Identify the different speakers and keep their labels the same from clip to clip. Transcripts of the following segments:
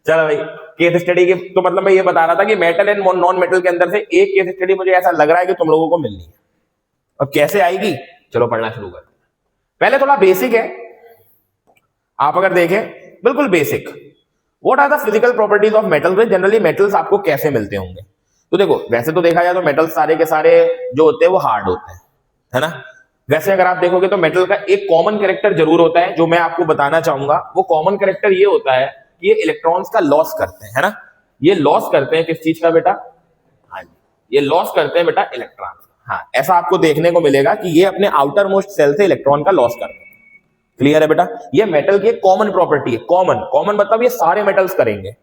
Speaker 1: चलो भाई, case study की तो मतलब मैं ये बता रहा था कि मेटल एंड नॉन मेटल के अंदर से एक केस स्टडी मुझे ऐसा लग रहा है कि तुम लोगों को मिलनी है। अब कैसे आएगी, चलो पढ़ना शुरू करते हैं। पहले थोड़ा बेसिक है, आप अगर देखें बिल्कुल basic, what are the physical properties of metal. Generally metals आपको कैसे मिलते होंगे, तो देखो वैसे तो देखा जाए तो मेटल्स सारे के सारे जो होते हैं वो हार्ड होते हैं, है ना। वैसे अगर आप देखोगे तो मेटल का एक कॉमन कैरेक्टर जरूर होता है जो मैं आपको बताना चाहूंगा। वो कॉमन कैरेक्टर ये होता है कि ये इलेक्ट्रॉन्स का लॉस करते हैं, है ना। ये लॉस करते हैं किस चीज का बेटा, हाँ जी, ये लॉस करते हैं बेटा इलेक्ट्रॉन। हाँ, ऐसा आपको देखने को मिलेगा कि ये अपने आउटर मोस्ट सेल से इलेक्ट्रॉन का लॉस करते हैं। क्लियर है बेटा, ये मेटल की कॉमन प्रॉपर्टी है। कॉमन कॉमन मतलब ये सारे मेटल्स करेंगे।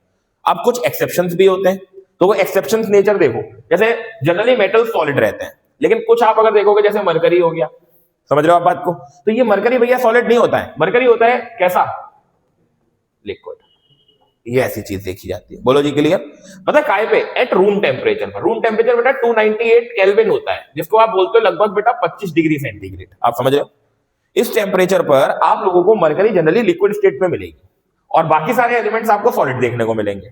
Speaker 1: अब कुछ एक्सेप्शंस भी होते हैं, तो वो एक्सेप्शंस नेचर देखो। जैसे जनरली मेटल सॉलिड रहते हैं, लेकिन कुछ आप अगर देखोगे जैसे मरकरी हो गया, समझ रहे हो आप बात को, तो ये मरकरी भैया सॉलिड नहीं होता है। मरकरी होता है कैसा, लिक्विड। ये ऐसी चीज देखी जाती है। बोलो जी क्लियर। पता है काय पे, एट रूम टेम्परेचर पर। रूम टेम्परेचर बेटा 298 केल्विन होता है, जिसको आप बोलते हो लगभग बेटा 25 डिग्री सेंटीग्रेड। आप समझ रहे हो, इस टेम्परेचर पर आप लोगों को मरकरी जनरली लिक्विड स्टेट में मिलेगी और बाकी सारे एलिमेंट्स आपको सॉलिड देखने को मिलेंगे।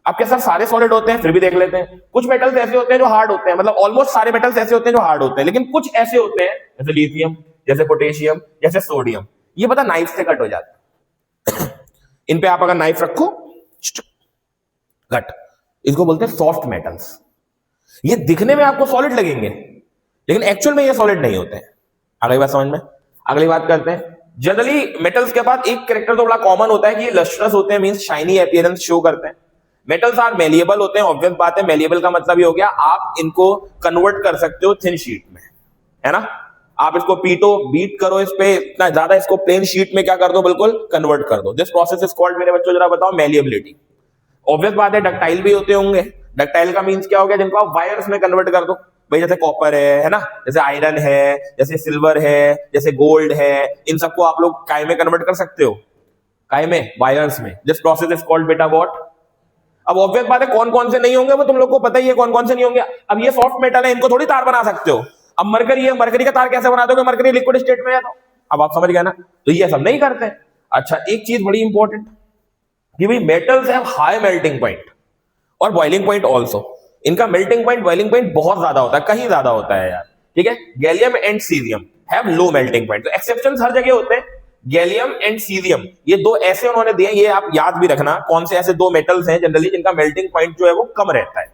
Speaker 1: आपके साथ सारे सॉलिड होते हैं, फिर भी देख लेते हैं। कुछ मेटल्स ऐसे होते हैं जो हार्ड होते हैं, मतलब ऑलमोस्ट सारे मेटल्स ऐसे होते हैं जो हार्ड होते हैं, लेकिन कुछ ऐसे होते हैं जैसे लिथियम, जैसे पोटेशियम, जैसे सोडियम, ये पता नाइफ से कट हो जाते हैं। इन पे आप अगर नाइफ रखो कट, इसको बोलते हैं सॉफ्ट मेटल्स। ये दिखने में आपको सॉलिड लगेंगे, लेकिन एक्चुअल में ये सॉलिड नहीं होते हैं। अगली बात समझ में, अगली बात करते हैं। जनरली मेटल्स के बाद एक कैरेक्टर तो बड़ा कॉमन होता है कि ये लस्ट्रस होते हैं, मींस शाइनी अपीयरेंस शो करते हैं। मेटल्स आर मेलिएबल होते हैं, ऑब्वियस बात है। मेलिएबल का मतलब ये हो गया आप इनको कन्वर्ट कर सकते हो थिन शीट में, है ना। आप इसको पीटो, बीट करो, इस पे इतना ज्यादा, इसको प्लेन शीट में क्या कर दो, बिल्कुल कन्वर्ट कर दो। दिस प्रोसेस इज कॉल्ड, मेरे बच्चों जरा बताओ, मेलिएबिलिटी। ऑब्वियस बात है डक्टाइल भी होते होंगे। डक्टाइल का मींस क्या हो गया, जिनको आप वायर्स में कन्वर्ट कर दो भाई, जैसे कॉपर है ना, जैसे आयरन है, जैसे सिल्वर है, जैसे गोल्ड है, इन सबको आप लोग काय में कन्वर्ट कर सकते हो, काय में, वायर्स में। दिस प्रोसेस इज कॉल्ड बेटा व्हाट। अब ऑब्वियस बात है कौन कौन से नहीं होंगे वो तुम लोग को पता ही है, कौन कौन से नहीं होंगे। अब ये सॉफ्ट मेटल है, इनको थोड़ी तार बना सकते हो। अब मरकरी है, मरकरी का तार कैसे बना दोगे, मरकरी लिक्विड स्टेट में है तो। अब आप समझ गए ना, तो ये सब नहीं करते। अच्छा, एक चीज बड़ी इंपॉर्टेंट कि भाई metals have high melting point और बॉइलिंग पॉइंट ऑल्सो। इनका मेल्टिंग पॉइंट, बॉइलिंग पॉइंट बहुत ज्यादा होता है, कहीं ज्यादा होता है यार, ठीक है। Gallium and caesium have low melting point. तो एक्सेप्शंस हर जगह होते हैं। गैलियम एंड सीजियम, ये दो ऐसे उन्होंने दिए, ये आप याद भी रखना कौन से ऐसे दो मेटल्स हैं जनरली जिनका मेल्टिंग पॉइंट जो है वो कम रहता है।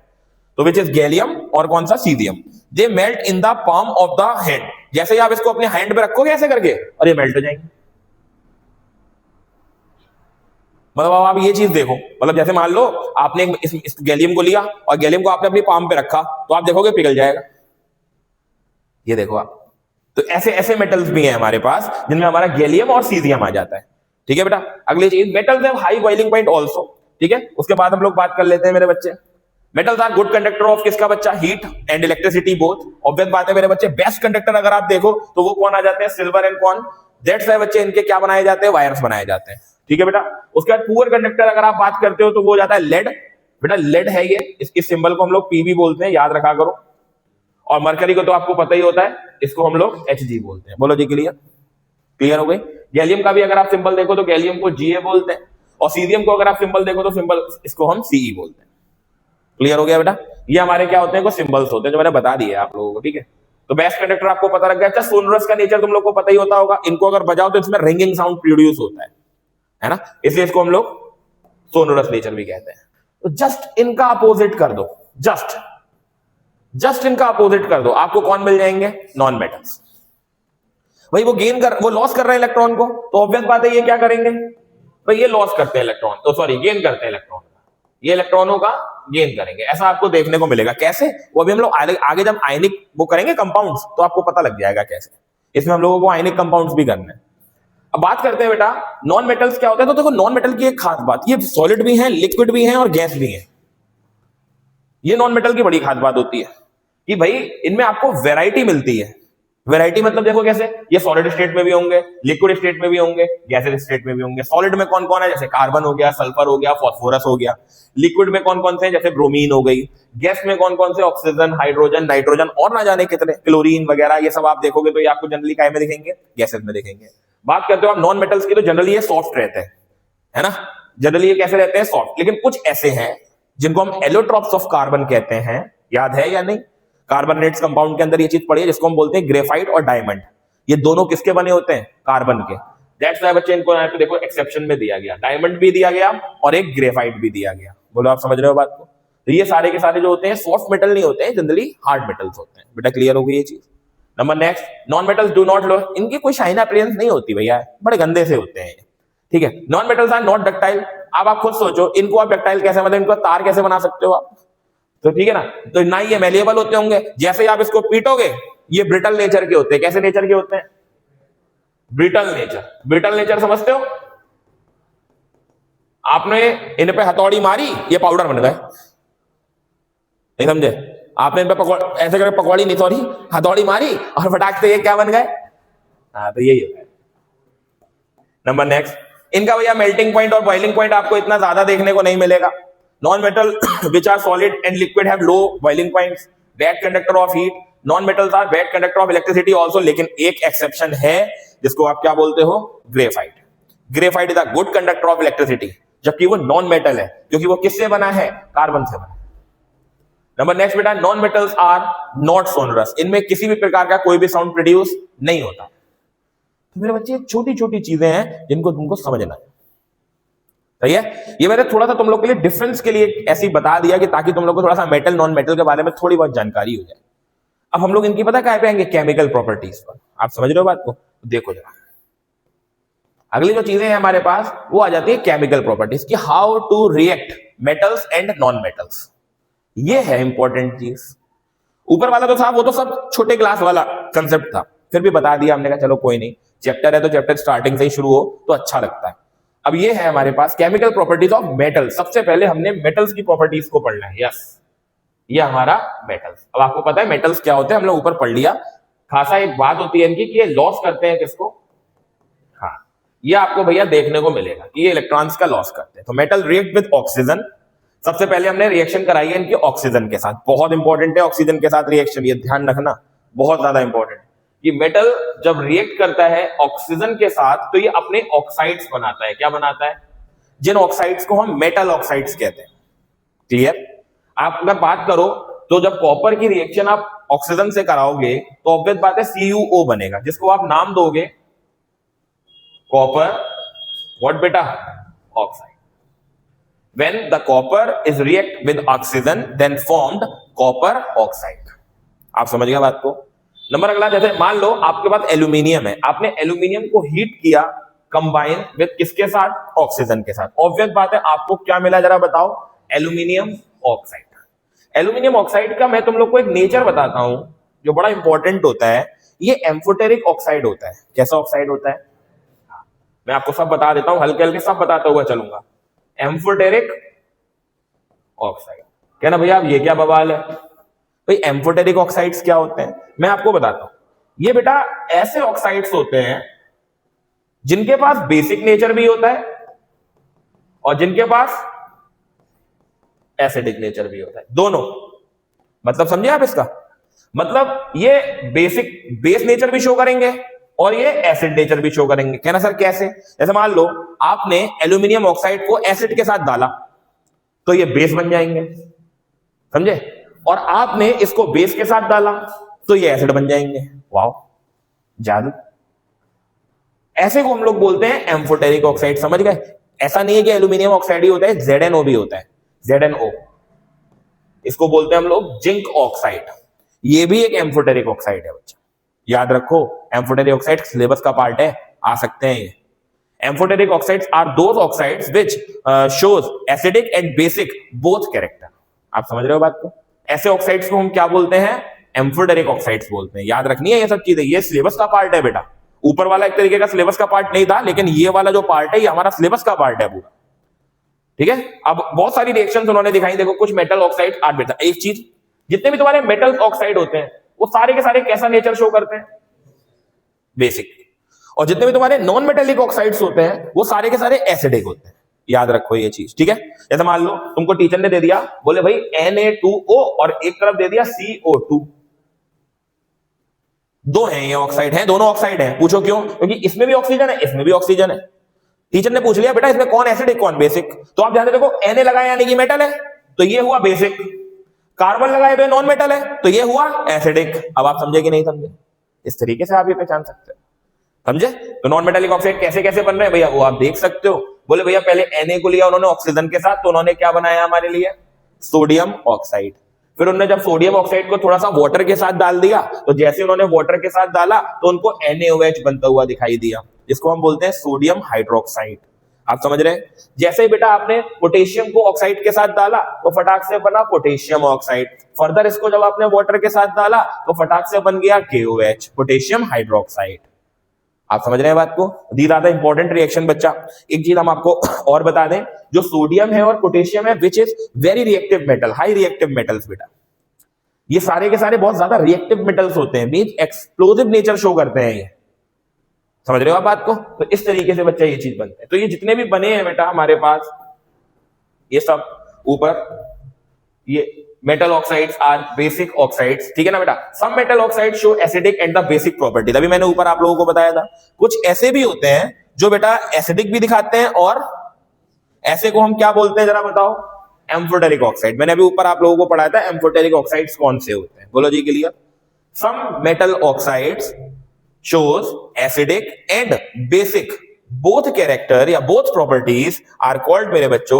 Speaker 1: तो विच इज गैलियम और कौन सा, caesium. They melt in the palm of the hand. जैसे ही आप इसको अपने हैंड पे रखोगे ऐसे करके, और ये मेल्ट हो जाएंगे। मतलब आप ये चीज देखो, मतलब जैसे मान लो आपने इस गैलियम को लिया और गैलियम को आपने अपनी पाम पे रखा, तो आप देखोगे पिघल जाएगा। ये देखो आप, तो ऐसे ऐसे मेटल्स भी हैं हमारे पास जिनमें हमारा गैलियम और सीजियम आ जाता है, ठीक है बेटा। अगली चीज, metals have high boiling point also, ठीक है। उसके बाद हम लोग बात कर लेते हैं मेरे बच्चे, metals are good conductor of किसका बच्चा, heat and electricity both. Obvious बात है मेरे बच्चे, बेस्ट कंडक्टर अगर आप देखो तो वो कौन आ जाते हैं, सिल्वर एंड कौन, दैट्स व्हाई बच्चे इनके क्या बनाए जाते हैं, वायर्स बनाए जाते हैं, ठीक है बेटा। उसके बाद पुअर कंडक्टर अगर आप बात करते हो तो वो हो जाता है लेड। बेटा लेड है ये, इसकी सिंबल को हम लोग पीबी बोलते हैं, याद रखा करो। और मरकरी को तो आपको पता ही होता है, इसको हम लोग Hg बोलते हैं। बोलो जी क्लियर, क्लियर हो गई। गैलियम का भी अगर आप सिंबल देखो तो गैलियम को Ga बोलते हैं, और सीजियम को अगर आप सिंबल देखो तो सिंबल इसको हम Ce बोलते हैं। क्लियर हो गया बेटा। ये हमारे क्या होते हैं, कुछ सिंबल्स होते हैं जो मैंने बता दिए आप लोगों को, ठीक है। तो बेस्ट कंडक्टर आपको पता लग गया। अच्छा, सोनरस का नेचर तुम लोग को पता ही होता होगा, इनको अगर बजाओ तो इसमें रिंगिंग साउंड प्रोड्यूस होता है ना, इसलिए इसको हम लोग सोनरस नेचर भी कहते हैं। तो जस्ट इनका अपोजिट कर दो, जस्ट इनका अपोजिट कर दो, आपको कौन मिल जाएंगे, नॉन मेटल्स। भाई वो लॉस कर रहे हैं इलेक्ट्रॉन को, तो ऑब्वियस बात है ये क्या करेंगे भाई, ये लॉस करते हैं इलेक्ट्रॉन, तो सॉरी गेन करते हैं इलेक्ट्रॉन का, ये इलेक्ट्रॉनों का गेन करेंगे। ऐसा आपको देखने को मिलेगा। कैसे, वो अभी हम लोग आगे जब आयनिक वो करेंगे कंपाउंड्स तो आपको पता लग जाएगा कैसे। इसमें हम लोगों को आयनिक कंपाउंड्स भी करने हैं। अब बात करते हैं बेटा नॉन मेटल्स क्या होता है। तो देखो नॉन मेटल की एक खास बात, ये सॉलिड भी है, लिक्विड भी है और गैस भी है। ये नॉन मेटल की बड़ी खास बात होती है कि भाई इनमें आपको वैरायटी मिलती है। वैरायटी मतलब देखो कैसे, ये सॉलिड स्टेट में भी होंगे, लिक्विड स्टेट में भी होंगे, गैसेस स्टेट में भी होंगे। सॉलिड में कौन कौन है, जैसे कार्बन हो गया, सल्फर हो गया, फास्फोरस हो गया। लिक्विड में कौन कौन से हैं, जैसे ब्रोमीन हो गई। गैस में कौन कौन से, ऑक्सीजन, हाइड्रोजन, नाइट्रोजन और ना जाने कितने, क्लोरीन वगैरह। ये सब आप देखोगे तो ये आपको जनरली काय में दिखेंगे, गैसेस में दिखेंगे। बात करते हो आप नॉन मेटल्स की, तो जनरली ये सॉफ्ट रहते हैं, है ना। जनरली ये कैसे रहते हैं, सॉफ्ट। लेकिन कुछ ऐसे हैं जिनको हम एलोट्रॉप्स ऑफ कार्बन कहते हैं, याद है या नहीं? कार्बोनेट्स कंपाउंड के अंदर ये चीज पड़ी है जिसको हम बोलते हैं ग्रेफाइट और डायमंड। ये दोनों किसके बने होते हैं? कार्बन के। दैट्स व्हाई बच्चे इनको यहाँ पे देखो एक्सेप्शन में दिया गया, डायमंड भी दिया गया और एक ग्रेफाइट भी दिया गया। बोलो आप समझ रहे हो बात को? तो ये सारे के सारे जो होते हैं सॉफ्ट मेटल नहीं होते हैं, जनरली हार्ड मेटल्स होते हैं। बेटा क्लियर हो गई ये चीज? Number next, non metals do not लो, इनकी कोई शाइन अपीयरेंस नहीं होती भैया, बड़े गंदे से होते हैं, ठीक है। Non metals are not ductile. अब आप खुद सोचो इनको आप डक्टाइल कैसे, मतलब इनको तार कैसे बना सकते हो आप? तो ठीक है ना, तो ना ये मेलिएबल होते होंगे, जैसे ही आप इसको पीटोगे ये ब्रिटल नेचर के होते हैं। कैसे नेचर के होते हैं? Brittle nature. ब्रिटल नेचर समझते हो? आपने इन पे हथौड़ी मारी, ये पाउडर बन गए, नहीं समझे? आपने इन पे ऐसे करके पकौड़ी नहीं, सॉरी हथौड़ी मारी और फटाक से ये क्या बन गए? हाँ, तो यही होता है। नंबर नेक्स्ट, इनका भैया मेल्टिंग पॉइंट और बॉइलिंग पॉइंट आपको इतना ज्यादा देखने को नहीं मिलेगा। Non metal which are solid and liquid have low boiling points, bad conductor of heat. Non metals are bad conductor of electricity also, लेकिन एक एक्सेप्शन है जिसको आप क्या बोलते हो? Graphite. Graphite is a good conductor of electricity, जबकि वो नॉन मेटल है क्योंकि वो किससे बना है? कार्बन से बना। नंबर नेक्स्ट बेटा, non metals are not sonorous, इनमें किसी भी प्रकार का कोई भी साउंड प्रोड्यूस नहीं होता। तो मेरे बच्चे छोटी छोटी चीजें हैं जिनको तुमको समझना है, सही है। ये मैंने थोड़ा सा तुम लोग के लिए डिफरेंस के लिए ऐसे ही बता दिया कि ताकि तुम लोग को थोड़ा सा मेटल नॉन मेटल के बारे में थोड़ी बहुत जानकारी हो जाए। अब हम लोग इनकी पता क्या पे आएंगे? केमिकल प्रॉपर्टीज पर। आप समझ रहे हो बात को? देखो जरा, अगली जो चीजें हैं हमारे पास वो आ जाती है केमिकल प्रॉपर्टीज की, how to react metals and non metals. ये है इंपॉर्टेंट चीज। ऊपर वाला तो था वो तो सब छोटे क्लास वाला कंसेप्ट था, फिर भी बता दिया हमने, कहा चलो कोई नहीं, चैप्टर है तो चैप्टर स्टार्टिंग से ही शुरू हो तो अच्छा लगता है। अब ये है हमारे पास केमिकल प्रॉपर्टीज ऑफ मेटल। सबसे पहले हमने मेटल्स की प्रॉपर्टीज को पढ़ना है। यस, ये हमारा मेटल्स। अब आपको पता है मेटल्स क्या होते हैं, हमने ऊपर पढ़ लिया। खासा एक बात होती है इनकी कि ये लॉस करते हैं किसको? हाँ, ये आपको भैया देखने को मिलेगा कि ये इलेक्ट्रॉन्स का लॉस करते हैं। तो मेटल रिएक्ट विद ऑक्सीजन। सबसे पहले हमने रिएक्शन कराई है इनकी ऑक्सीजन के साथ। बहुत इंपॉर्टेंट है ऑक्सीजन के साथ रिएक्शन, ये ध्यान रखना, बहुत ज्यादा इंपॉर्टेंट। ये मेटल जब रिएक्ट करता है ऑक्सीजन के साथ तो ये अपने ऑक्साइड्स बनाता है। क्या बनाता है? जिन ऑक्साइड्स को हम मेटल ऑक्साइड्स कहते हैं। क्लियर? आप अगर बात करो तो जब कॉपर की रिएक्शन आप ऑक्सीजन से कराओगे तो ऑब्वियस बात है CuO बनेगा, जिसको आप नाम दोगे कॉपर व्हाट बेटा? Oxide. When the copper is react with oxygen then formed copper oxide। आप समझ गए बात को? नंबर अगला, जैसे मान लो आपके पास एल्यूमिनियम है, आपने एल्यूमिनियम को हीट किया कंबाइन विद किसके साथ? ऑक्सीजन के साथ। ऑब्वियस बात है आपको क्या मिला, जरा बताओ? Aluminium oxide. एल्यूमिनियम ऑक्साइड का मैं तुम लोग को एक नेचर बताता हूं जो बड़ा इंपॉर्टेंट होता है। ये एम्फोटेरिक ऑक्साइड होता है। कैसा ऑक्साइड होता है? मैं आपको सब बता देता हूं, हल्के हल्के सब बताता हुआ चलूंगा। Amphoteric oxide. कहना भैया अब ये क्या बवाल है? भाई एम्फोटेरिक ऑक्साइड्स क्या होते हैं मैं आपको बताता हूं। ये बेटा ऐसे ऑक्साइड्स होते हैं जिनके पास बेसिक नेचर भी होता है और जिनके पास एसिडिक नेचर भी होता है, दोनों। मतलब समझे आप इसका मतलब? ये बेस नेचर भी शो करेंगे और ये एसिड नेचर भी शो करेंगे। कहना सर कैसे? जैसे मान लो आपने एल्यूमिनियम ऑक्साइड को एसिड के साथ डाला तो ये बेस बन जाएंगे, समझे? और आपने इसको बेस के साथ डाला तो ये एसिड बन जाएंगे। वाओ, जादू। ऐसे को हम लोग बोलते हैं एम्फोटेरिक ऑक्साइड। समझ गए? ऐसा नहीं है कि एल्यूमिनियम ऑक्साइड ही होता है, ZnO भी होता है। ZnO इसको बोलते हैं हम लोग जिंक ऑक्साइड। ये भी एक एम्फोटेरिक ऑक्साइड है बच्चा, याद रखो। एम्फोटेरिक ऑक्साइड सिलेबस का पार्ट है, आ सकते हैं ये। Amphoteric oxides are those oxides which shows acidic and basic both character. आप समझ रहे हो बात को? ऐसे ऑक्साइड्स को हम क्या बोलते हैं? एम्फोटेरिक ऑक्साइड्स बोलते हैं। याद रखनी है ये सब चीजें, ये सिलेबस का पार्ट है बेटा। ऊपर वाला एक तरीके का सिलेबस का पार्ट नहीं था, लेकिन ये वाला जो पार्ट है ये हमारा सिलेबस का पार्ट है पूरा, ठीक है। अब बहुत सारी रिएक्शंस उन्होंने दिखाई, देखो कुछ मेटल ऑक्साइड आर बेटा। एक चीज, जितने भी तुम्हारे मेटल ऑक्साइड होते हैं वो सारे के सारे कैसा नेचर शो करते हैं? बेसिक। और जितने भी तुम्हारे नॉन मेटेलिक ऑक्साइड्स होते हैं वो सारे के सारे एसिडिक होते हैं। याद रखो ये चीज, ठीक है। जैसे मान लो तुमको टीचर ने दे दिया, बोले भाई Na2O और एक तरफ दे दिया CO2, दो हैं ये ऑक्साइड हैं, दोनों ऑक्साइड हैं। पूछो क्यों? क्योंकि इसमें भी ऑक्सीजन है, इसमें भी ऑक्सीजन है। टीचर ने पूछ लिया बेटा इसमें कौन एसिडिक कौन बेसिक, तो आप ध्यान से देखो Na लगाया यानी कि मेटल है, तो ये हुआ बेसिक, कार्बन लगाए तो नॉन मेटल है, तो ये हुआ एसिडिक। अब आप समझे कि नहीं समझे? इस तरीके से आप ये पहचान सकते हो, समझे? तो नॉन मेटालिक ऑक्साइड कैसे कैसे बन रहे हैं भैया, वो आप देख सकते हो। बोले भैया पहले Na को लिया उन्होंने ऑक्सीजन के साथ, तो उन्होंने क्या बनाया हमारे लिए, सोडियम ऑक्साइड। फिर उन्होंने जब सोडियम ऑक्साइड को थोड़ा सा वाटर के साथ डाल दिया, तो जैसे उन्होंने वाटर के साथ डाला तो उनको NaOH बनता हुआ दिखाई दिया, जिसको हम बोलते हैं सोडियम हाइड्रोक्साइड। आप समझ रहे हैं? जैसे ही बेटा आपने पोटेशियम को ऑक्साइड के साथ डाला तो फटाक से बना पोटेशियम ऑक्साइड। फर्दर इसको जब आपने वाटर के साथ डाला तो फटाक से बन गया KOH, पोटेशियम हाइड्रोक्साइड। आप समझ रहे हैं बात को? These are the important reaction बच्चा। एक चीज हम आपको और बता दें, जो सोडियम है और पोटेशियम है, विच is very reactive metal, high reactive metals बेटा। ये सारे के सारे बहुत ज्यादा रिएक्टिव मेटल्स होते हैं, मींस एक्सप्लोसिव नेचर शो करते हैं ये। समझ रहे हो आप बात को? तो इस तरीके से बच्चा ये चीज बनते हैं। तो ये जितने भी बने हैं बेटा हमारे पास, ये सब ऊपर ये metal oxides are basic oxides, ठीक है ना बेटा। Some metal oxide show acidic and the basic property, अभी मैंने ऊपर आप लोगों को बताया था। कुछ ऐसे भी होते हैं जो बेटा एसिडिक भी दिखाते हैं, और ऐसे को हम क्या बोलते हैं जरा बताओ, एम्फोटेरिक ऑक्साइड। मैंने अभी ऊपर आप लोगों को पढ़ाया था एम्फोटेरिक ऑक्साइड्स कौन से होते हैं, बोलो जी clear. Some metal oxides shows acidic and basic both character या both properties are called मेरे बच्चों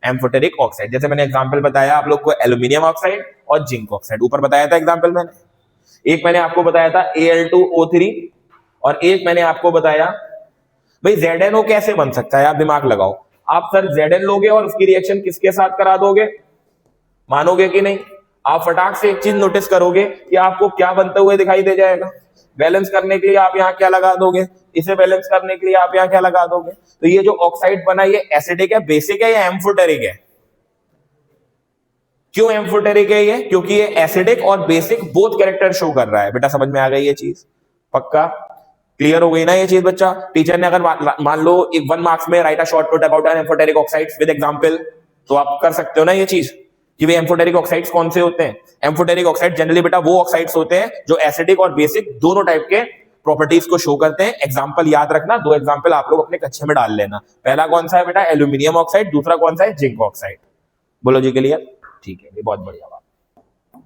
Speaker 1: एम्फोटेरिक ऑक्साइड। जैसे मैंने एग्जांपल बताया आप लोग को एल्यूमिनियम ऑक्साइड और जिंक ऑक्साइड, ऊपर बताया था एग्जांपल मैंने। एक मैंने आपको बताया था Al2O3, और एक मैंने आपको बताया भाई ZNO कैसे बन सकता है, आप दिमाग लगाओ। आप सर Zn लोगे और उसकी रिएक्शन किसके साथ करा दोगे, मानोगे कि नहीं? आप फटाक से एक चीज नोटिस करोगे कि आपको क्या बनते हुए दिखाई दे जाएगा। बैलेंस करने के लिए आप यहां क्या लगा दोगे, इसे बैलेंस करने के लिए आप यहां क्या लगा दोगे। तो ये जो ऑक्साइड बना ये एसिडिक है, बेसिक है या एम्फोटेरिक है? क्यों एम्फोटेरिक है ये? क्योंकि ये एसिडिक और बेसिक बोथ कैरेक्टर शो कर रहा है। बेटा समझ में आ गई ये चीज? पक्का क्लियर हो गई ना ये चीज बच्चा? टीचर ने अगर मान लो एक 1 मार्क्स में right a short note about an amphoteric oxides with example, तो आप कर सकते हो ना ये चीज कि वे एम्फोटेरिक ऑक्साइड्स कौन से होते हैं। एम्फोटेरिक ऑक्साइड जनरली बेटा वो ऑक्साइड्स होते हैं जो एसिडिक और बेसिक दोनों टाइप के प्रॉपर्टीज को शो करते हैं। एग्जांपल याद रखना, 2 एग्जांपल आप लोग अपने कच्चे में डाल लेना। पहला कौन सा है बेटा, एल्यूमिनियम ऑक्साइड, दूसरा कौन सा है, जिंक ऑक्साइड। बोलो जी क्लियर? ठीक है, ये बहुत बढ़िया बात।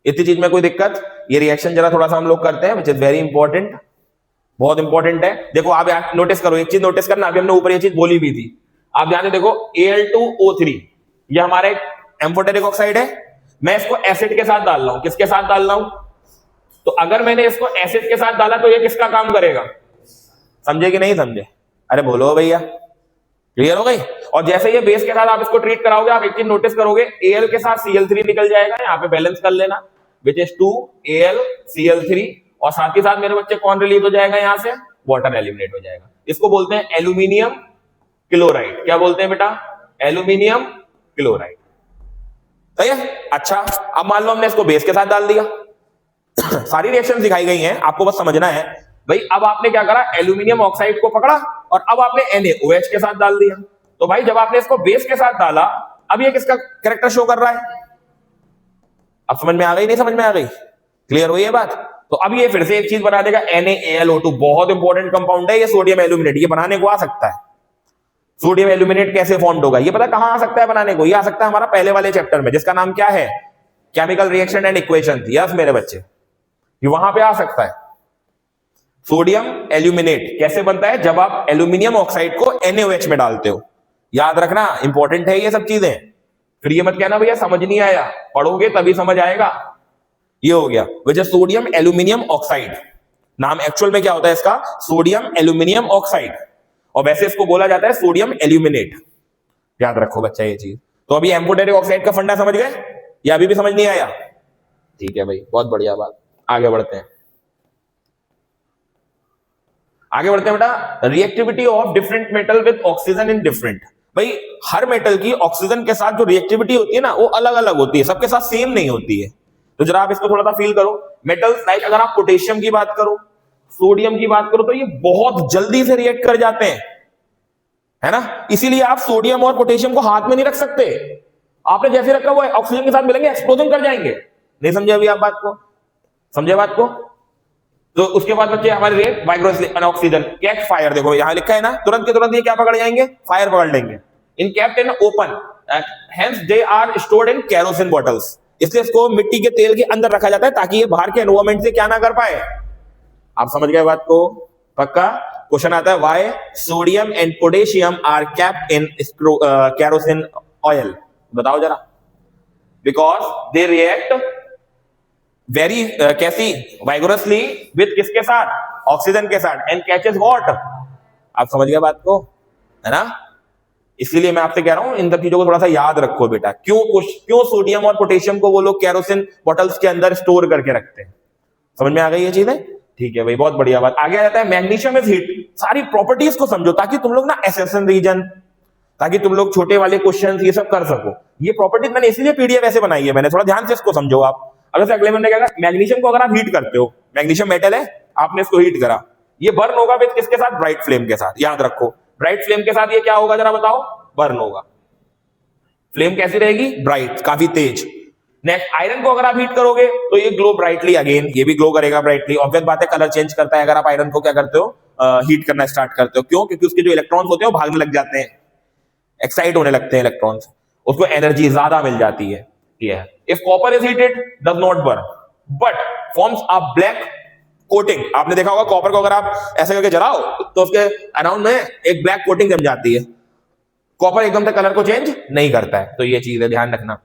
Speaker 1: इतनी चीज में कोई दिक्कत? ये रिएक्शन जरा थोड़ा सा हम लोग करते हैं विच इज वेरी इंपॉर्टेंट, बहुत इंपॉर्टेंट है। देखो आप नोटिस करो, एक चीज नोटिस करना, अभी हमने ऊपर ये चीज बोली भी थी, आप ध्यान से देखो Al2O3 ये हमारा एक एम्फोटेरिक ऑक्साइड है। मैं इसको एसिड के साथ डाल रहा हूं, किसके साथ डाल रहा हूं? तो अगर मैंने इसको एसिड के साथ डाला तो ये किसका काम करेगा, समझे कि नहीं समझे? अरे बोलो भैया, क्लियर हो गई? और जैसे ये बेस के साथ आप इसको ट्रीट कराओगे, आप एक चीज नोटिस करोगे, Al के साथ Cl3 निकल जाएगा, यहाँ पे बैलेंस कर लेना, विच इज 2AlCl3, और साथ ही साथ मेरे बच्चे कौन रिलीज हो जाएगा यहाँ से, वाटर एलिमिनेट हो जाएगा। इसको बोलते हैं एल्यूमिनियम क्लोराइड। क्या बोलते हैं बेटा? Aluminium chloride. सही है? अच्छा, अब मान लो हमने इसको बेस के साथ डाल दिया सारी रिएक्शन दिखाई गई हैं, आपको बस समझना है भाई। अब आपने क्या करा, एल्यूमिनियम ऑक्साइड को पकड़ा और अब आपने NaOH के साथ डाल दिया। तो भाई जब आपने इसको बेस के साथ डाला, अब ये किसका कैरेक्टर शो कर रहा है? अब समझ में आ गई नहीं समझ में आ गई? क्लियर हुई है बात? तो अब ये फिर से एक चीज बना देगा, NaAlO2, बहुत इंपॉर्टेंट कंपाउंड है ये, सोडियम एल्यूमिनेट। ये बनाने को आ सकता है। सोडियम एल्यूमिनेट कैसे फॉर्म्ड होगा ये पता कहां आ सकता है बनाने को? ये आ सकता है हमारा पहले वाले चैप्टर में, जिसका नाम क्या है, chemical reaction and equation. Yes मेरे बच्चे, ये वहां पे आ सकता है। सोडियम एल्यूमिनेट कैसे बनता है? जब आप एल्यूमिनियम ऑक्साइड को NaOH में डालते हो। याद रखना, इंपॉर्टेंट है ये सब चीजें। फिर ये मत कहना भैया समझ नहीं आया, पढ़ोगे तभी समझ आएगा। ये हो गया वजह सोडियम एल्यूमिनियम ऑक्साइड, नाम एक्चुअल में क्या होता है इसका, सोडियम एल्यूमिनियम ऑक्साइड, और वैसे इसको बोला जाता है सोडियम एल्यूमिनेट। याद रखो बच्चा ये चीज। तो अभी एम्फोटेरिक ऑक्साइड का फंडा समझ गए या अभी भी समझ नहीं आया? ठीक है भाई, बहुत बढ़िया बात। आगे बढ़ते हैं, आगे बढ़ते हैं बेटा। Reactivity of different metal with oxygen in different. भाई हर मेटल की ऑक्सीजन के साथ जो रिएक्टिविटी होती है ना, वो अलग अलग होती है, सबके साथ सेम नहीं होती है। तो जरा आप इसको थोड़ा सा फील करो। मेटल्स लाइक अगर आप पोटेशियम की बात करो, सोडियम की बात करो, तो ये बहुत जल्दी से रिएक्ट कर जाते हैं, है ना। इसीलिए आप सोडियम और पोटेशियम को हाथ में नहीं रख सकते। आपने जैसे रखा वो ऑक्सीजन के साथ मिलेंगे, एक्सप्लोजन कर जाएंगे। नहीं समझे अभी आप बात को? समझे बात को? तो उसके बाद बच्चे हमारे रेट वाइब्रोसली ऑक्सीजन कैच फायर, देखो यहां लिखा है ना, तुरंत के तुरंत ये क्या पकड़ जाएंगे, फायर पकड़ लेंगे। In kept in open hence they are stored in kerosene bottles, इसलिए इसको मिट्टी के तेल के अंदर रखा जाता है ताकि ये बाहर के एनवायरमेंट से क्या ना कर पाए। आप समझ गए बात को, पक्का। क्वेश्चन आता है why sodium and potassium are kept in kerosene oil, बताओ जरा। बिकॉज दे रिएक्ट वेरी कैसी वाइगोरसली विद किसके साथ, ऑक्सीजन के साथ, एंड कैचेस व्हाट। आप समझ गए बात को, है ना। इसीलिए मैं आपसे कह रहा हूं इन सब चीजों को थोड़ा सा याद रखो बेटा। क्यों सोडियम और पोटेशियम को वो लोग केरोसिन बॉटल्स के अंदर स्टोर करके रखते हैं। समझ में आ गई ये चीजें, ठीक है भाई, बहुत बढ़िया बात। आगे आ जाता है मैग्नीशियम इज हीट। सारी प्रॉपर्टीज को समझो ताकि तुम लोग ना एसेशन रीजन, ताकि तुम लोग छोटे वाले क्वेश्चंस ये सब कर सको। ये प्रॉपर्टीज मैंने इसलिए पीडीएफ ऐसे बनाई है, मैंने थोड़ा ध्यान से इसको समझो आप। अगर से अगले महीने क्या, मैग्नीशियम को अगर आप हीट करते हो, मैग्नीशियम मेटल है, आपने इसको हीट करा, ये बर्न होगा विद किसके साथ, ब्राइट फ्लेम के साथ। याद रखो ब्राइट फ्लेम के साथ ये क्या होगा जरा बताओ, बर्न होगा। फ्लेम कैसी रहेगी, ब्राइट, काफी तेज। नेक्स्ट आयरन को अगर आप हीट करोगे तो ये ग्लो ब्राइटली, अगेन ये भी ग्लो करेगा ब्राइटली। ऑब्वियस बात है कलर चेंज करता है अगर आप आयरन को क्या करते हो, हीट करना स्टार्ट करते हो। क्यों, क्योंकि उसके जो इलेक्ट्रॉन्स होते हैं वो भागने लग जाते हैं, एक्साइट होने लगते हैं इलेक्ट्रॉन्स, उसको एनर्जी ज्यादा मिल जाती है। If copper is heated does not burn but forms a black coating. आपने देखा होगा कॉपर को अगर आप ऐसे करके जलाओ तो उसके अराउंड में एक ब्लैक कोटिंग जम जाती है। कॉपर एकदम से कलर को चेंज नहीं करता है, तो ये चीज है, ध्यान रखना।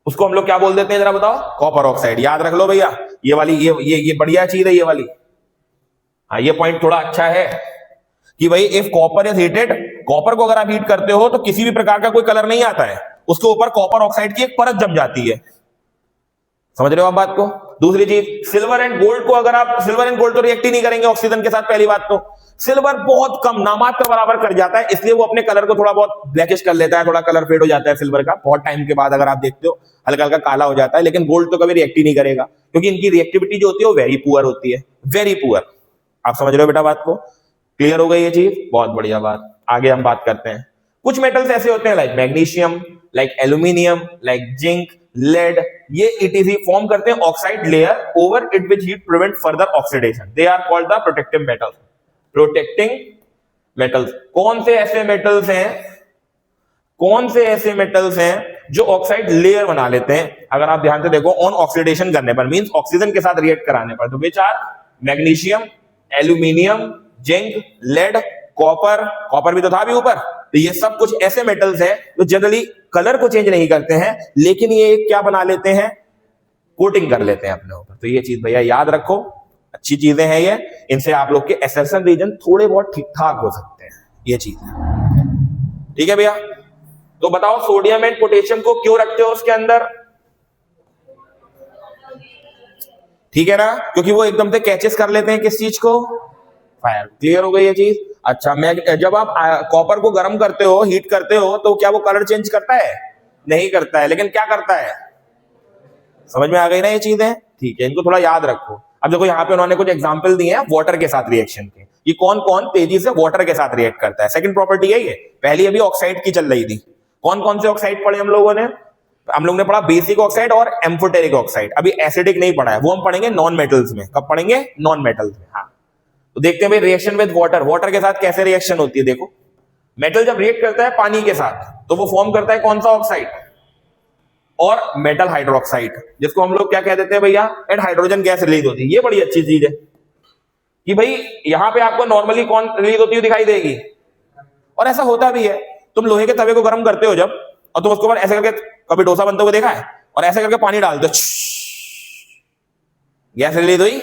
Speaker 1: उसको हम लोग क्या बोल देते हैं जरा बताओ, कॉपर ऑक्साइड। याद रख लो भैया, ये वाली ये बढ़िया चीज है ये वाली। हाँ ये पॉइंट थोड़ा अच्छा है कि भाई if copper is heated, copper को अगर आप हीट करते हो तो किसी भी प्रकार का कोई कलर नहीं आता है, उसके ऊपर कॉपर ऑक्साइड की एक परत जम जाती है। समझ रहे हो आप बात को। दूसरी चीज, सिल्वर एंड गोल्ड को अगर आप, सिल्वर एंड गोल्ड तो रिएक्ट ही नहीं करेंगे ऑक्सीजन के साथ, पहली बात तो। सिल्वर बहुत कम, नामात्र बराबर कर जाता है, इसलिए वो अपने कलर को थोड़ा बहुत ब्लैकिश कर लेता है, थोड़ा कलर फेड हो जाता है सिल्वर का बहुत टाइम के बाद। अगर आप देखते हो हल्का हल्का काला हो जाता है, लेकिन गोल्ड तो कभी रिएक्ट ही नहीं करेगा क्योंकि इनकी रिएक्टिविटी जो होती है वो वेरी पुअर होती है, वेरी पुअर। आप समझ रहे हो बेटा बात को, क्लियर हो गई ये चीज, बहुत बढ़िया बात। आगे हम बात करते हैं, कुछ मेटल्स ऐसे होते हैं like magnesium, like aluminium, like zinc, lead, ये इटीसी फॉर्म करते हैं oxide layer over it which heat prevent further oxidation. They are called the protective metals, protecting metals. कौन से ऐसे मेटल्स हैं, कौन से ऐसे मेटल्स हैं जो ऑक्साइड लेयर बना लेते हैं, अगर आप ध्यान से देखो, ऑन ऑक्सीडेशन करने पर, मींस ऑक्सीजन के साथ रिएक्ट कराने पर। तो which are magnesium, aluminium, zinc, lead, copper, copper भी तो था भी ऊपर। तो ये सब कुछ ऐसे मेटल्स हैं जो जनरली कलर को चेंज नहीं करते हैं, लेकिन ये क्या बना लेते हैं, कोटिंग कर लेते हैं अपने ऊपर। तो ये चीज भैया याद रखो, अच्छी चीजें हैं ये, इनसे आप लोग के एसेशन रीजन थोड़े बहुत ठीक ठाक हो सकते हैं, ये चीज है। ठीक है भैया, तो बताओ सोडियम एंड पोटेशियम को क्यों रखते हो उसके अंदर, ठीक है ना, क्योंकि वो एकदम से कैचेस कर लेते हैं किस चीज को, फायर। क्लियर हो गई ये चीज। अच्छा, मैं जब आप कॉपर को गर्म करते हो, हीट करते हो, तो क्या वो कलर चेंज करता है, नहीं करता है, लेकिन क्या करता है, समझ में आ गई ना ये चीजें, ठीक है, इनको थोड़ा याद रखो। अब देखो यहाँ पे उन्होंने कुछ एग्जांपल दिए हैं वाटर के साथ रिएक्शन के, ये कौन कौन तेजी से वाटर के साथ रिएक्ट करता है। सेकंड प्रॉपर्टी है ये, पहली अभी ऑक्साइड की चल रही थी। कौन कौन से ऑक्साइड पढ़े हम लोगों ने, हम लोग ने पढ़ा बेसिक ऑक्साइड और एम्फोटेरिक ऑक्साइड। अभी एसिडिक नहीं पढ़ा है, वो हम पढ़ेंगे नॉन मेटल्स में। कब पढ़ेंगे, नॉन मेटल्स में। हाँ, तो देखते हैं भाई रिएक्शन विद वाटर, वाटर के साथ कैसे रिएक्शन होती है। देखो मेटल जब रिएक्ट करता है पानी के साथ तो वो फॉर्म करता है कौन सा ऑक्साइड, और मेटल हाइड्रोक्साइड, जिसको हम लोग क्या कह देते हैं भैया, एंड हाइड्रोजन गैस रिलीज होती है। ये बड़ी अच्छी चीज है कि भाई यहां पे आपको नॉर्मली कौन रिलीज होती हुई दिखाई देगी, और ऐसा होता भी है। तुम लोहे के तवे को गर्म करते हो जब, और तुम उसके ऊपर ऐसे करके, कभी डोसा बनते हुए देखा है, और ऐसे करके पानी डालते हो, गैस रिलीज हुई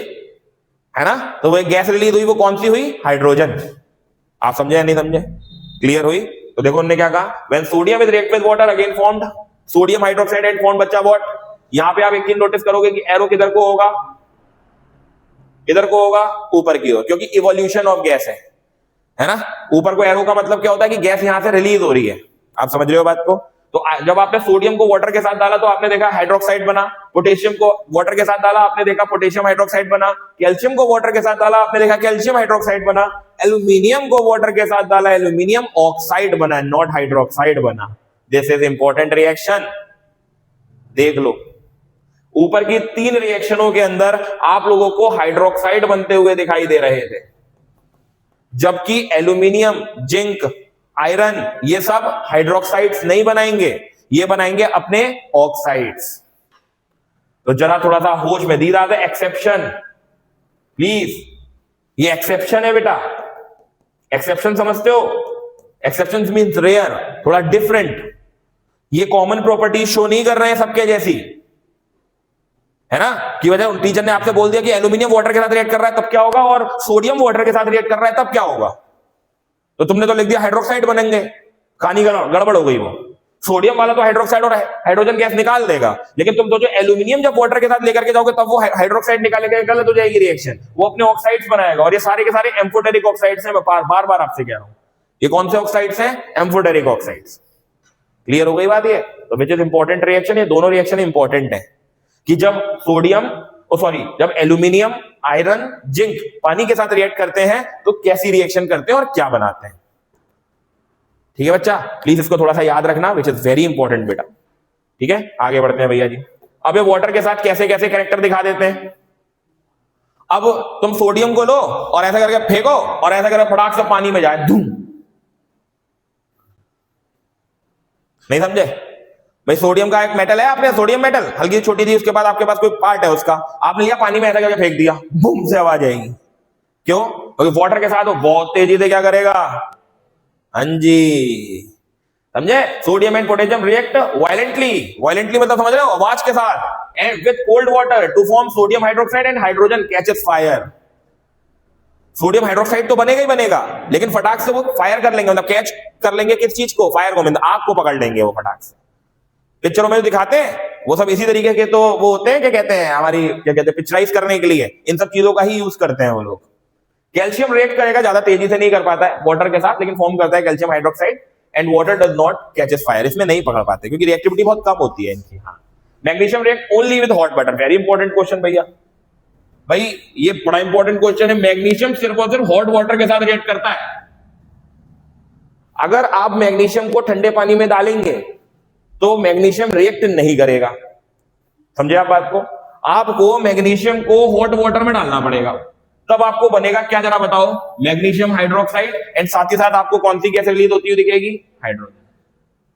Speaker 1: है ना, तो वो गैस रिलीज हुई, वो कौन सी हुई, हाइड्रोजन। आप समझे या नहीं समझे, क्लियर हुई। तो देखो उन्होंने क्या कहा, when sodium is react with water again formed sodium hydroxide and form बच्चा व्हाट। यहां पे आप एक चीज नोटिस करोगे कि एरो किधर को होगा, किधर को होगा, ऊपर की ओर, क्योंकि इवोल्यूशन ऑफ गैस है ना। ऊपर को एरो का मतलब क्या होता है कि गैस यहां से रिलीज हो रही है। आप समझ रहे हो बात को। तो जब आपने सोडियम को वाटर के साथ डाला तो आपने देखा हाइड्रोक्साइड बना, पोटेशियम को वाटर के साथ डाला आपने देखा पोटेशियम हाइड्रोक्साइड बना, कैल्शियम को वाटर के साथ डाला आपने देखा कैल्शियम हाइड्रोक्साइड बना, एल्यूमिनियम को वाटर के साथ डाला एल्यूमिनियम ऑक्साइड बना, नॉट हाइड्रोक्साइड बना। दिस इज इंपॉर्टेंट रिएक्शन, देख लो। ऊपर की 3 रिएक्शनों के अंदर आप लोगों को हाइड्रोक्साइड बनते हुए दिखाई दे रहे थे, जबकि एल्यूमिनियम, जिंक, आयरन ये सब हाइड्रोक्साइड्स नहीं बनाएंगे, ये बनाएंगे अपने ऑक्साइड्स। तो जरा थोड़ा सा होश में, दी आर द एक्सेप्शन प्लीज, ये एक्सेप्शन है बेटा, एक्सेप्शन समझते हो? एक्सेप्शन मीन्स रेयर, थोड़ा डिफरेंट। ये कॉमन प्रॉपर्टी शो नहीं कर रहे हैं सबके जैसी, है ना? कि वजह टीचर ने आपसे बोल दिया कि एल्यूमिनियम वाटर के साथ रिएक्ट कर रहा है तब क्या होगा, और सोडियम वाटर के साथ रिएक्ट कर रहा है तब क्या होगा, तो तुमने तो लिख दिया हाइड्रोक्साइड बनेंगे, कहानी गड़बड़ हो गई। वो सोडियम वाला तो हाइड्रोक्साइड और हाइड्रोजन गैस निकाल देगा, लेकिन तुम तो जो एल्यूमिनियम जब वाटर के साथ लेकर के जाओगे तब वो हाइड्रोक्साइड निकालेगा, गलत हो जाएगी रिएक्शन, वो अपने ऑक्साइड्स बनाएगा। और ये सारे के सारे एम्फोटेरिक ऑक्साइड्स हैं, मैं बार बार आपसे कह रहा हूं, ये कौन से ऑक्साइड्स हैं? Amphoteric oxides. क्लियर हो गई बात? ये तो विच इज इंपॉर्टेंट रिएक्शन, ये दोनों रिएक्शन इंपॉर्टेंट है कि जब जब एल्यूमिनियम, आयरन, जिंक पानी के साथ रिएक्ट करते हैं तो कैसी रिएक्शन करते हैं और क्या बनाते हैं। ठीक है बच्चा, प्लीज इसको थोड़ा सा याद रखना, विच इज वेरी इंपॉर्टेंट बेटा। ठीक है, आगे बढ़ते हैं भैया जी। अब ये वाटर के साथ कैसे कैसे कैरेक्टर दिखा देते हैं। अब तुम सोडियम को लो और ऐसा करके फेंको और ऐसा करके फटाक से पानी में जाए, धूम। नहीं समझे भाई? सोडियम का एक मेटल है, आपने सोडियम मेटल हल्की छोटी थी, उसके बाद आपके पास कोई पार्ट है उसका, आपने लिया पानी में ऐसा करके फेंक दिया, बूम से आवाज आएगी। क्यों? क्योंकि वाटर के साथ वो बहुत तेजी से क्या करेगा? हाँ जी, समझे? Sodium and potassium react violently, violently मतलब समझ रहे हो? आवाज के साथ, and with cold water to form sodium hydroxide and hydrogen catches fire. Sodium hydroxide तो बनेगा ही बनेगा, लेकिन फटाक से वो फायर कर लेंगे, मतलब कैच कर लेंगे किस चीज को? फायर को, मतलब आग को पकड़ लेंगे वो फटाक से। पिक्चरों में जो दिखाते हैं वो सब इसी तरीके के तो वो होते हैं, क्या कहते हैं, हमारी क्या कहते हैं, पिक्चराइज करने के लिए इन सब चीजों का ही यूज करते हैं वो लोग। कैल्शियम रिएक्ट करेगा, ज्यादा तेजी से नहीं कर पाता है वाटर के साथ, लेकिन फॉर्म करता है calcium hydroxide, and water does not catches fire, इसमें नहीं पकड़ पाते क्योंकि रिएक्टिविटी बहुत कम होती है इनकी। हाँ, magnesium react only with hot water, very important question भैया। भाई ये बड़ा इंपॉर्टेंट क्वेश्चन है, मैग्नीशियम सिर्फ और सिर्फ हॉट वाटर के साथ रिएक्ट करता है। अगर आप मैग्नीशियम को ठंडे पानी में डालेंगे तो मैग्नीशियम रिएक्ट नहीं करेगा, समझे आप बात को? आपको मैग्नीशियम को हॉट वाटर में डालना पड़ेगा, तब आपको बनेगा क्या, जरा बताओ? मैग्नीशियम हाइड्रोक्साइड, एंड साथ ही साथ आपको कौन सी गैस रिलीज होती हुई दिखेगी? हाइड्रोजन।